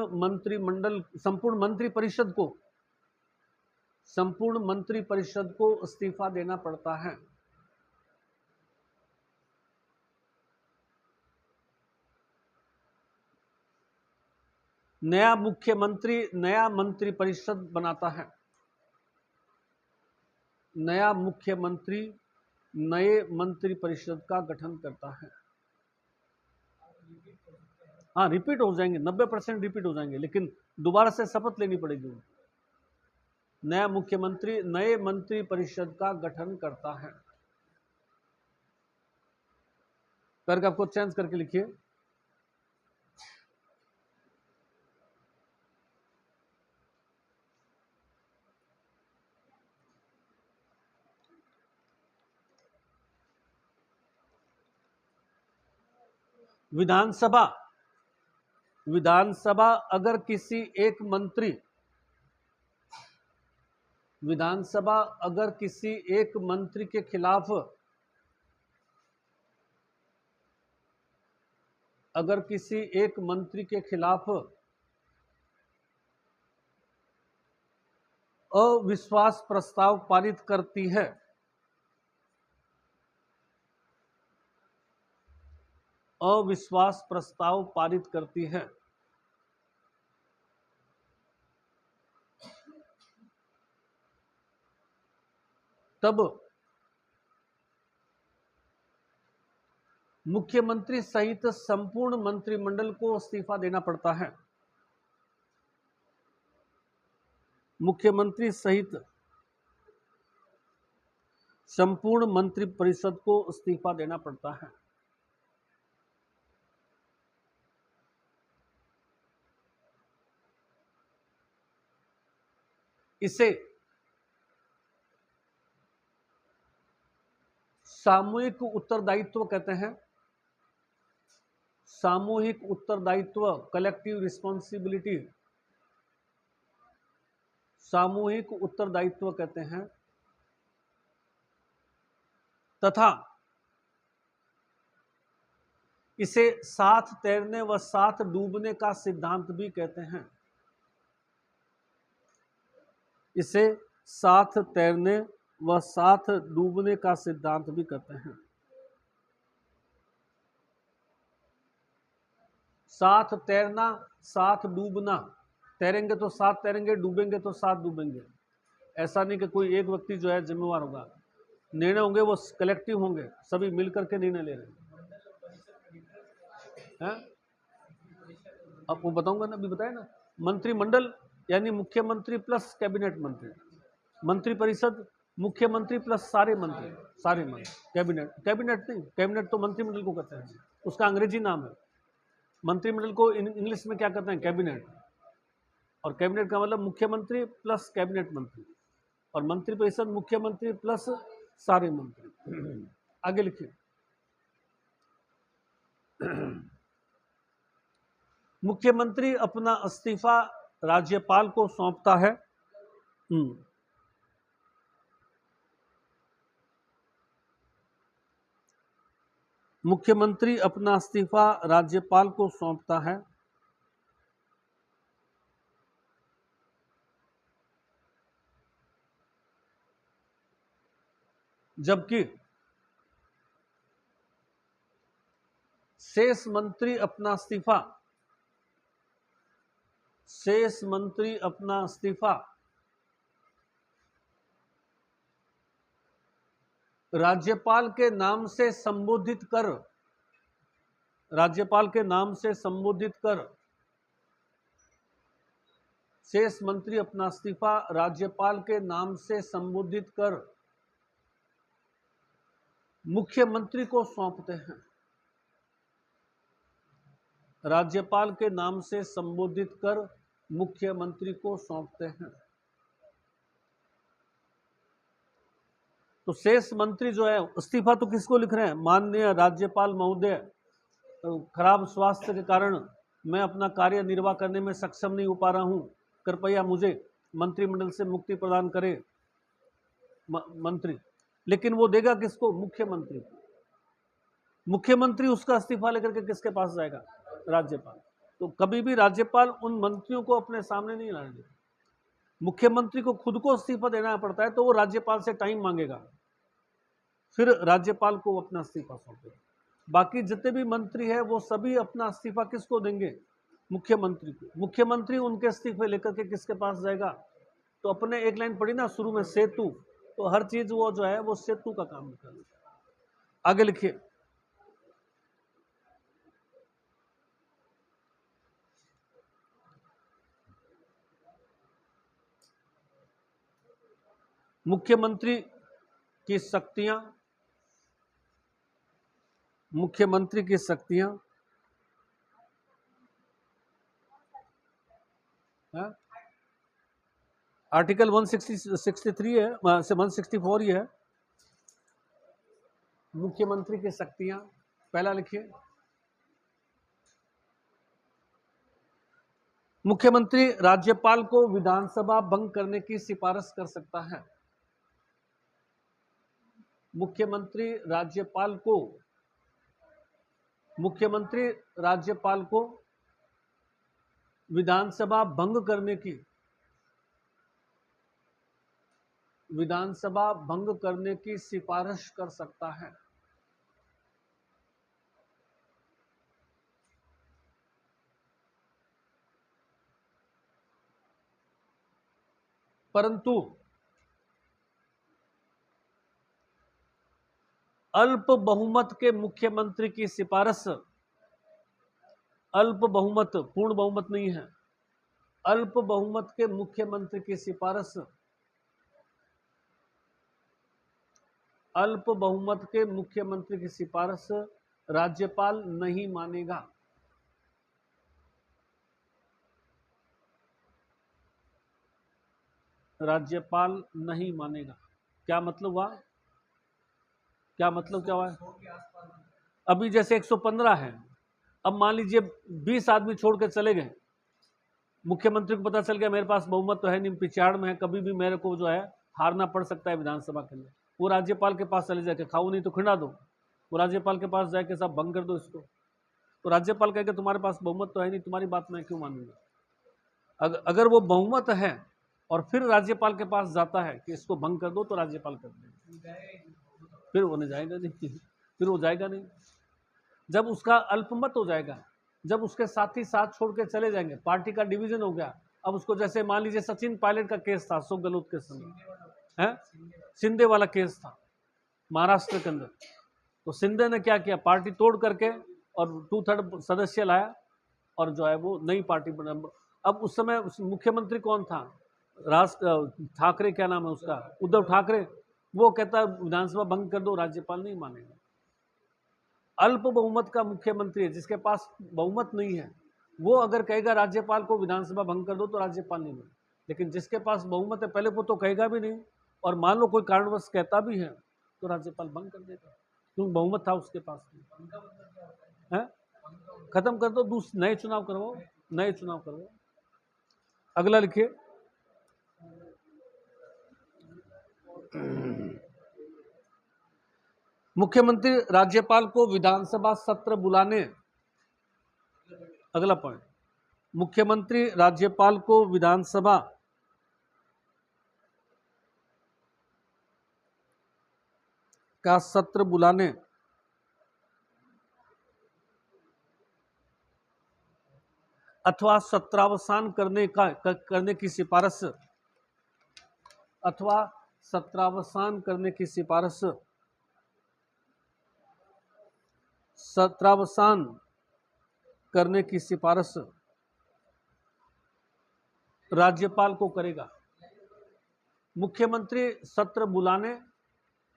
मंत्रिपरिषद को इस्तीफा देना पड़ता है। नया मंत्रिपरिषद बनाता है। नया मुख्यमंत्री नए मंत्रिपरिषद का गठन करता है। हाँ, रिपीट हो जाएंगे, 90% रिपीट हो जाएंगे, लेकिन दोबारा से शपथ लेनी पड़ेगी। नया मुख्यमंत्री नए मंत्रिपरिषद का गठन करता है। पैराग्राफ को चेंज करके लिखिए। विधानसभा अगर किसी एक मंत्री के खिलाफ अविश्वास प्रस्ताव पारित करती है। अविश्वास प्रस्ताव पारित करती है। तब मुख्यमंत्री सहित संपूर्ण मंत्रिमंडल को इस्तीफा देना पड़ता है। मुख्यमंत्री सहित संपूर्ण मंत्रिपरिषद को इस्तीफा देना पड़ता है। इसे सामूहिक उत्तरदायित्व कहते हैं। सामूहिक उत्तरदायित्व, कलेक्टिव रिस्पॉन्सिबिलिटी, सामूहिक उत्तरदायित्व कहते हैं। तथा इसे साथ तैरने व साथ डूबने का सिद्धांत भी कहते हैं। इसे साथ तैरने व साथ डूबने का सिद्धांत भी कहते हैं। साथ तैरना, साथ डूबना, तैरेंगे तो साथ तैरेंगे, डूबेंगे तो साथ डूबेंगे। ऐसा नहीं कि कोई एक व्यक्ति जो है जिम्मेवार होगा। निर्णय होंगे वो कलेक्टिव होंगे, सभी मिलकर के निर्णय ले रहे हैं। आपको बताऊंगा ना, अभी बताया ना। मंत्रिमंडल यानी मुख्यमंत्री प्लस कैबिनेट मंत्री, मंत्रिपरिषद मुख्यमंत्री प्लस सारे मंत्री, सारे मंत्री। कैबिनेट, कैबिनेट नहीं, कैबिनेट तो मंत्रिमंडल को कहते हैं, उसका अंग्रेजी नाम है। मंत्रिमंडल को इंग्लिश में क्या कहते हैं? कैबिनेट। और कैबिनेट का मतलब मुख्यमंत्री प्लस कैबिनेट मंत्री, और मंत्रिपरिषद मुख्यमंत्री प्लस सारे मंत्री। आगे लिखिए। मुख्यमंत्री अपना इस्तीफा राज्यपाल को सौंपता है। मुख्यमंत्री अपना इस्तीफा राज्यपाल को सौंपता है। जबकि शेष मंत्री अपना इस्तीफा राज्यपाल के नाम से संबोधित कर, राज्यपाल के नाम से संबोधित कर, शेष मंत्री अपना इस्तीफा राज्यपाल के नाम से संबोधित कर मुख्यमंत्री को सौंपते हैं। राज्यपाल के नाम से संबोधित कर मुख्यमंत्री को सौंपते हैं। तो शेष मंत्री जो है, इस्तीफा तो किसको लिख रहे हैं? माननीय राज्यपाल महोदय, तो खराब स्वास्थ्य के कारण मैं अपना कार्य निर्वाह करने में सक्षम नहीं हो पा रहा हूं, कृपया मुझे मंत्रिमंडल से मुक्ति प्रदान करे मंत्री। लेकिन वो देगा किसको? मुख्यमंत्री को। मुख्यमंत्री उसका इस्तीफा लेकर के किसके पास जाएगा? राज्यपाल। तो कभी भी राज्यपाल उन मंत्रियों को अपने सामने नहीं लाने देगा। मुख्यमंत्री को खुद को इस्तीफा देना पड़ता है, तो वो राज्यपाल से टाइम मांगेगा, फिर राज्यपाल को अपना इस्तीफा सौंपेगा। बाकी जितने भी मंत्री हैं वो सभी अपना इस्तीफा किसको देंगे? मुख्यमंत्री को। मुख्यमंत्री उनके इस्तीफे लेकर के किसके पास जाएगा? तो अपने एक लाइन पढ़ी ना शुरू में, सेतु, तो हर चीज वो जो है वो सेतु का काम कर रही है। आगे लिखिए। मुख्यमंत्री की शक्तियां, मुख्यमंत्री की शक्तियां आर्टिकल 163 है, 164 ही है। मुख्यमंत्री की शक्तियां, पहला लिखिए। मुख्यमंत्री राज्यपाल को विधानसभा भंग करने की सिफारिश कर सकता है। मुख्यमंत्री राज्यपाल को विधानसभा भंग करने की विधानसभा भंग करने की सिफारिश कर सकता है। परंतु अल्प बहुमत के मुख्यमंत्री की सिफारिश, अल्प बहुमत, पूर्ण बहुमत नहीं है, अल्प बहुमत के मुख्यमंत्री की सिफारिश, अल्प बहुमत के मुख्यमंत्री की सिफारिश राज्यपाल नहीं मानेगा। राज्यपाल नहीं मानेगा। क्या मतलब हुआ? क्या मतलब क्या हुआ? अभी जैसे 115 है, अब मान लीजिए 20 आदमी छोड़ के चले गए, मुख्यमंत्री को पता चल गया मेरे पास बहुमत तो है नहीं, पिछाड़ में है, कभी भी मेरे को जो है हारना पड़ सकता है विधानसभा के लिए। वो राज्यपाल के पास चले जाके खाओ नहीं तो खिंडा दो, वो राज्यपाल के पास जाके सब भंग कर दो इसको। तो राज्यपाल कहेगा तुम्हारे पास बहुमत तो है नहीं, तुम्हारी बात मैं क्यों मानूंगा। अगर वो बहुमत है और फिर राज्यपाल के पास जाता है कि इसको भंग कर दो, तो राज्यपाल कर देगा, फिर वो नहीं जाएगा नहीं, फिर वो जाएगा नहीं। जब उसका अल्पमत हो जाएगा, जब उसके साथी साथ छोड़ के चले जाएंगे, पार्टी का डिवीजन हो गया, अब उसको जैसे मान लीजिए सचिन पायलट का केस था अशोक गहलोत के समय, है शिंदे वाला केस था महाराष्ट्र के अंदर, तो शिंदे ने क्या किया, पार्टी तोड़ करके और 2/3 सदस्य लाया और जो है वो नई पार्टी बना। अब उस समय मुख्यमंत्री कौन था, राज ठाकरे, क्या नाम है उसका, उद्धव ठाकरे। वो कहता विधानसभा भंग कर दो, राज्यपाल नहीं मानेगा। अल्प बहुमत का मुख्यमंत्री है, जिसके पास बहुमत नहीं है, वो अगर कहेगा राज्यपाल को विधानसभा भंग कर दो, तो राज्यपाल नहीं मानेगा। लेकिन जिसके पास बहुमत है, पहले वो तो कहेगा भी नहीं, और मान लो कोई कारणवश कहता भी है तो राज्यपाल भंग कर देगा, क्योंकि बहुमत था उसके पास है। खत्म कर दो, नए चुनाव करवाओ, नए चुनाव करवाओ। अगला लिखिए, मुख्यमंत्री राज्यपाल को विधानसभा सत्र बुलाने, अगला पॉइंट, मुख्यमंत्री राज्यपाल को विधानसभा का सत्र बुलाने अथवा सत्रावसान करने की सिफारिश, अथवा सत्रावसान करने की सिफारिश, सत्रावसान करने की सिफारिश राज्यपाल को करेगा। मुख्यमंत्री सत्र बुलाने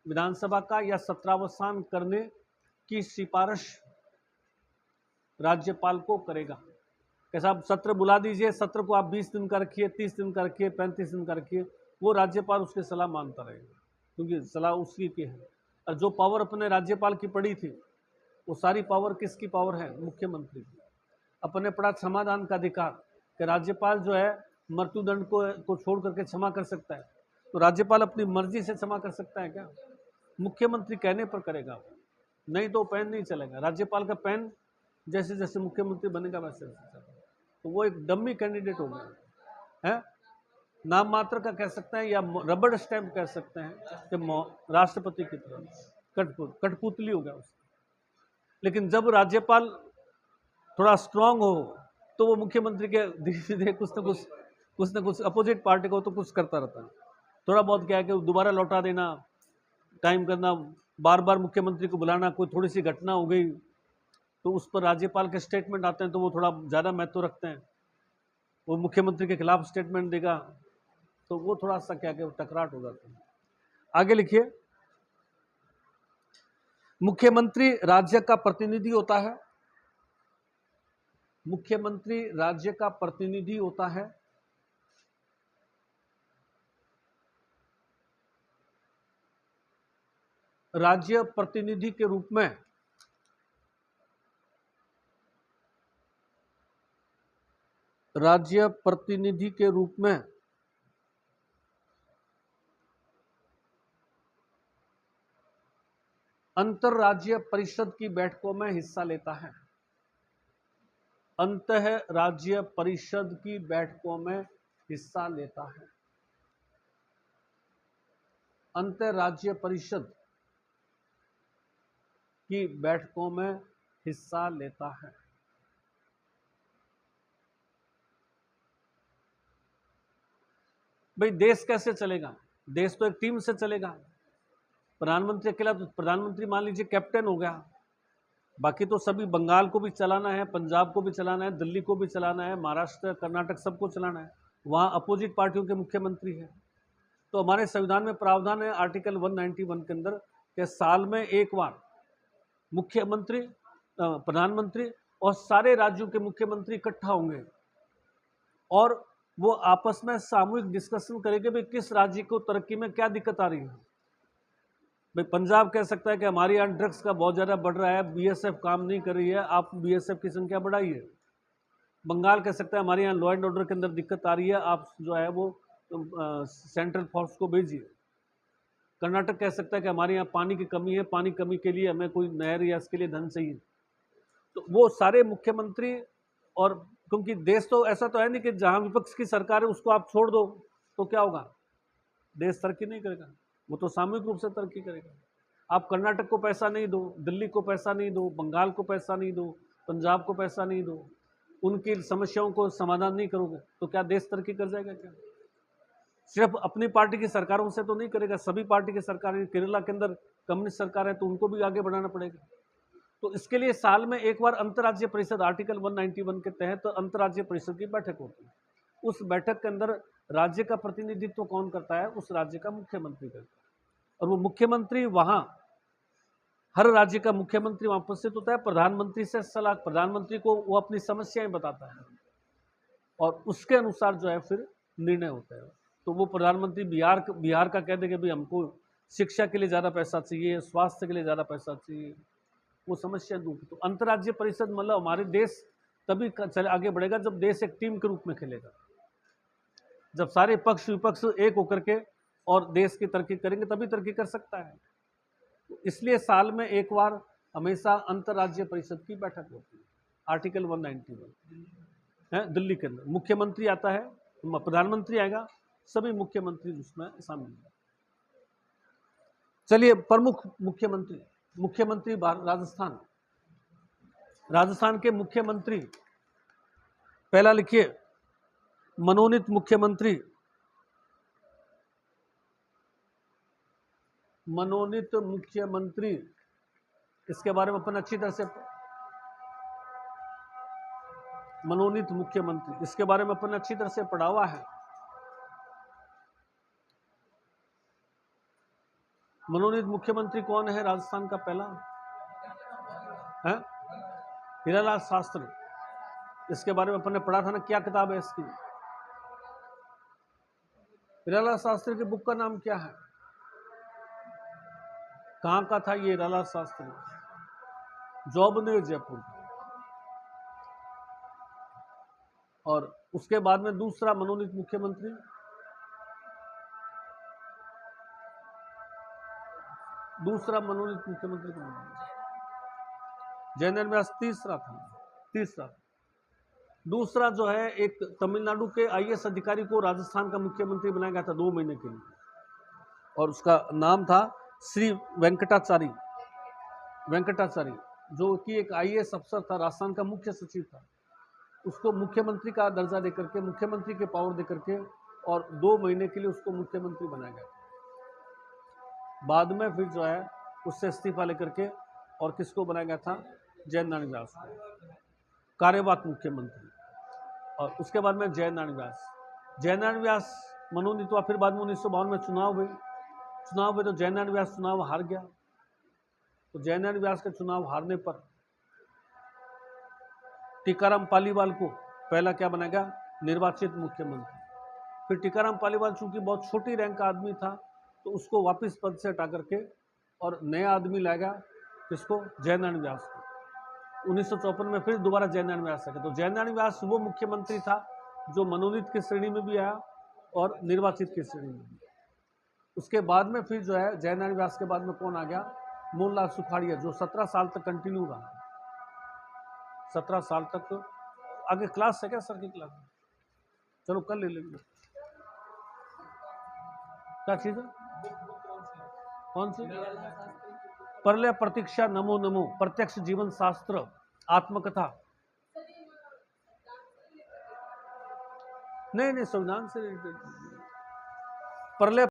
विधानसभा का या सत्रावसान करने की सिफारिश राज्यपाल को करेगा। कैसा, आप सत्र बुला दीजिए, सत्र को आप 20 दिन का रखिए, 30 दिन का रखिए, 35 दिन का रखिए, वो राज्यपाल उसकी सलाह मानता रहेगा, क्योंकि सलाह उसकी की है। और जो पावर अपने राज्यपाल की पड़ी थी, वो सारी पावर किसकी पावर है, मुख्यमंत्री की। अपने पड़ा क्षमादान का अधिकार, कि राज्यपाल जो है मृत्युदंड को छोड़ करके क्षमा कर सकता है, तो राज्यपाल अपनी मर्जी से क्षमा कर सकता है क्या? मुख्यमंत्री कहने पर करेगा, नहीं तो पेन नहीं चलेगा। राज्यपाल का पेन जैसे जैसे मुख्यमंत्री बनेगा वैसे वैसे चलेगा, तो वो एक डम्मी कैंडिडेट हो गया है, नाम मात्र का कह सकते हैं, या रबड़ स्टैंप कह सकते हैं, कि राष्ट्रपति की तरह कठपुतली हो गया उसका। लेकिन जब राज्यपाल थोड़ा स्ट्रांग हो, तो वो मुख्यमंत्री के धीरे धीरे कुछ न कुछ अपोजिट पार्टी को तो कुछ करता रहता है। थोड़ा बहुत क्या है कि दोबारा लौटा देना, टाइम करना, बार बार मुख्यमंत्री को बुलाना, कोई थोड़ी सी घटना हो गई तो उस पर राज्यपाल के स्टेटमेंट आते हैं, तो वो थोड़ा ज़्यादा महत्व रखते हैं, वो मुख्यमंत्री के खिलाफ स्टेटमेंट देगा, तो वो थोड़ा सा क्या कि टकराट हो जाता है। आगे लिखिए, मुख्यमंत्री राज्य का प्रतिनिधि होता है, मुख्यमंत्री राज्य का प्रतिनिधि होता है, राज्य प्रतिनिधि के रूप में राज्य प्रतिनिधि के रूप में अंतरराज्यीय परिषद की बैठकों में हिस्सा लेता है, अंतरराज्यीय परिषद की बैठकों में हिस्सा लेता है। अंतर्राज्यीय परिषद की बैठकों में हिस्सा लेता है। भाई देश कैसे चलेगा? देश तो एक टीम से चलेगा। प्रधानमंत्री अकेला, तो प्रधानमंत्री मान लीजिए कैप्टन हो गया, बाकी तो सभी, बंगाल को भी चलाना है, पंजाब को भी चलाना है, दिल्ली को भी चलाना है, महाराष्ट्र, कर्नाटक, सबको चलाना है। वहाँ अपोजिट पार्टियों के मुख्यमंत्री हैं। तो हमारे संविधान में प्रावधान है आर्टिकल 191 के अंदर कि साल में एक बार मुख्यमंत्री, प्रधानमंत्री और सारे राज्यों के मुख्यमंत्री इकट्ठा होंगे और वो आपस में सामूहिक डिस्कशन करेंगे भाई किस राज्य को तरक्की में क्या दिक्कत आ रही है। भाई पंजाब कह सकता है कि हमारे यहाँ ड्रग्स का बहुत ज़्यादा बढ़ रहा है, बीएसएफ काम नहीं कर रही है, आप बीएसएफ की संख्या बढ़ाइए। बंगाल कह सकता है हमारे यहाँ लॉ एंड ऑर्डर के अंदर दिक्कत आ रही है, आप जो है वो सेंट्रल फोर्स को भेजिए। कर्नाटक कह सकता है कि हमारे यहाँ पानी की कमी है, पानी कमी के लिए हमें कोई नहर या इसके लिए धन चाहिए। तो वो सारे मुख्यमंत्री, और क्योंकि देश तो ऐसा तो है नहीं कि जहाँ विपक्ष की सरकार है उसको आप छोड़ दो तो क्या होगा, देश तरक्की नहीं करेगा, वो तो सामूहिक रूप से तरक्की करेगा। आप कर्नाटक को पैसा नहीं दो, दिल्ली को पैसा नहीं दो, बंगाल को पैसा नहीं दो, पंजाब को पैसा नहीं दो, उनकी समस्याओं को समाधान नहीं करोगे तो क्या देश तरक्की कर जाएगा? क्या सिर्फ अपनी पार्टी की सरकारों से तो नहीं करेगा, सभी पार्टी की सरकार, केरला के अंदर कम्युनिस्ट सरकार है तो उनको भी आगे बढ़ाना पड़ेगा। तो इसके लिए साल में एक बार अंतर्राज्यीय परिषद आर्टिकल 191 के तहत तो अंतर्राज्यीय परिषद की बैठक होती है। उस बैठक के अंदर राज्य का प्रतिनिधित्व कौन करता है? उस राज्य का मुख्यमंत्री करता है, और वो मुख्यमंत्री वहां, हर राज्य का मुख्यमंत्री वहां उपस्थित होता है, प्रधानमंत्री से सलाह, प्रधानमंत्री को वो अपनी समस्याएं बताता है और उसके अनुसार जो है फिर निर्णय होता है। तो वो प्रधानमंत्री बिहार का कह देंगे भाई हमको शिक्षा के लिए ज़्यादा पैसा चाहिए, स्वास्थ्य के लिए ज़्यादा पैसा चाहिए, वो समस्या दूर। तो अंतर्राज्यीय परिषद मतलब हमारे देश तभी चले आगे बढ़ेगा जब देश एक टीम के रूप में खेलेगा, जब सारे पक्ष विपक्ष एक होकर के और देश की तरक्की करेंगे तभी तरक्की कर सकता है। तो इसलिए साल में एक बार हमेशा अंतर्राज्यीय परिषद की बैठक होती है। आर्टिकल 191 है, दिल्ली के अंदर मुख्यमंत्री आता है, प्रधानमंत्री आएगा, सभी मुख्यमंत्री उसमें शामिल हैं। चलिए प्रमुख मुख्यमंत्री राजस्थान, राजस्थान के मुख्यमंत्री, पहला लिखिए मनोनीत मुख्यमंत्री, मनोनीत मुख्यमंत्री, इसके बारे में अपन अच्छी तरह से, मनोनीत मुख्यमंत्री, इसके बारे में अपन अच्छी तरह से पढ़ा हुआ है। मनोनीत मुख्यमंत्री कौन है राजस्थान का? पहला है हीरालाल शास्त्री, इसके बारे में अपन ने पढ़ा था ना, क्या किताब है इसकी? हीरालाल शास्त्री की बुक का नाम क्या है? कहां का था ये हीरालाल शास्त्री? जोबनेर, जयपुर। और उसके बाद में दूसरा मनोनीत मुख्यमंत्री कौन है? जयनगर व्यास तीसरा था। दूसरा जो है एक तमिलनाडु के आईएएस अधिकारी को राजस्थान का मुख्यमंत्री बनाया गया था 2 महीने के लिए, और उसका नाम था श्री वेंकटाचारी, जो कि एक आईएएस अफसर था, राजस्थान का मुख्य सचिव था। उसको मुख्यमंत्री का दर्जा देकर के, मुख्यमंत्री के पावर देकर के, और 2 महीने के लिए उसको मुख्यमंत्री बनाया गया। बाद में फिर जो है उससे इस्तीफा लेकर के और किसको बनाया गया था? जयनारायण व्यास को कार्यवाहक मुख्यमंत्री। और उसके बाद में जयनारायण व्यास मनोनीत हुआ। फिर बाद में 1952 में चुनाव हुए तो जयनारायण व्यास चुनाव हार गया। तो जयनारायण व्यास के चुनाव हारने पर टीकाराम पालीवाल को पहला क्या बनाया गया? निर्वाचित मुख्यमंत्री। फिर टीकाराम पालीवाल चूंकि बहुत छोटी रैंक का आदमी था तो उसको वापस पद से हटा करके और नया आदमी लाएगा, किसको? जयनारायण व्यास को। 1954 में फिर दोबारा जयनारायण व्यास आया। तो जयनारायण व्यास वो मुख्यमंत्री था जो मनोनीत की श्रेणी में भी आया और निर्वाचित की श्रेणी में भी। उसके बाद में फिर जो है जयनारायण व्यास के बाद में कौन आ गया? मोहनलाल सुखाड़िया, जो 17 साल तक कंटिन्यू रहा। 17 साल तक। आगे क्लास है क्या सर की क्लास? चलो कल ले लेंगे। क्या चीज़ है? कौन सी? प्रलय प्रतीक्षा, नमो नमो, प्रत्यक्ष जीवन शास्त्र, आत्मकथा। नहीं नहीं, संविधान से प्रलय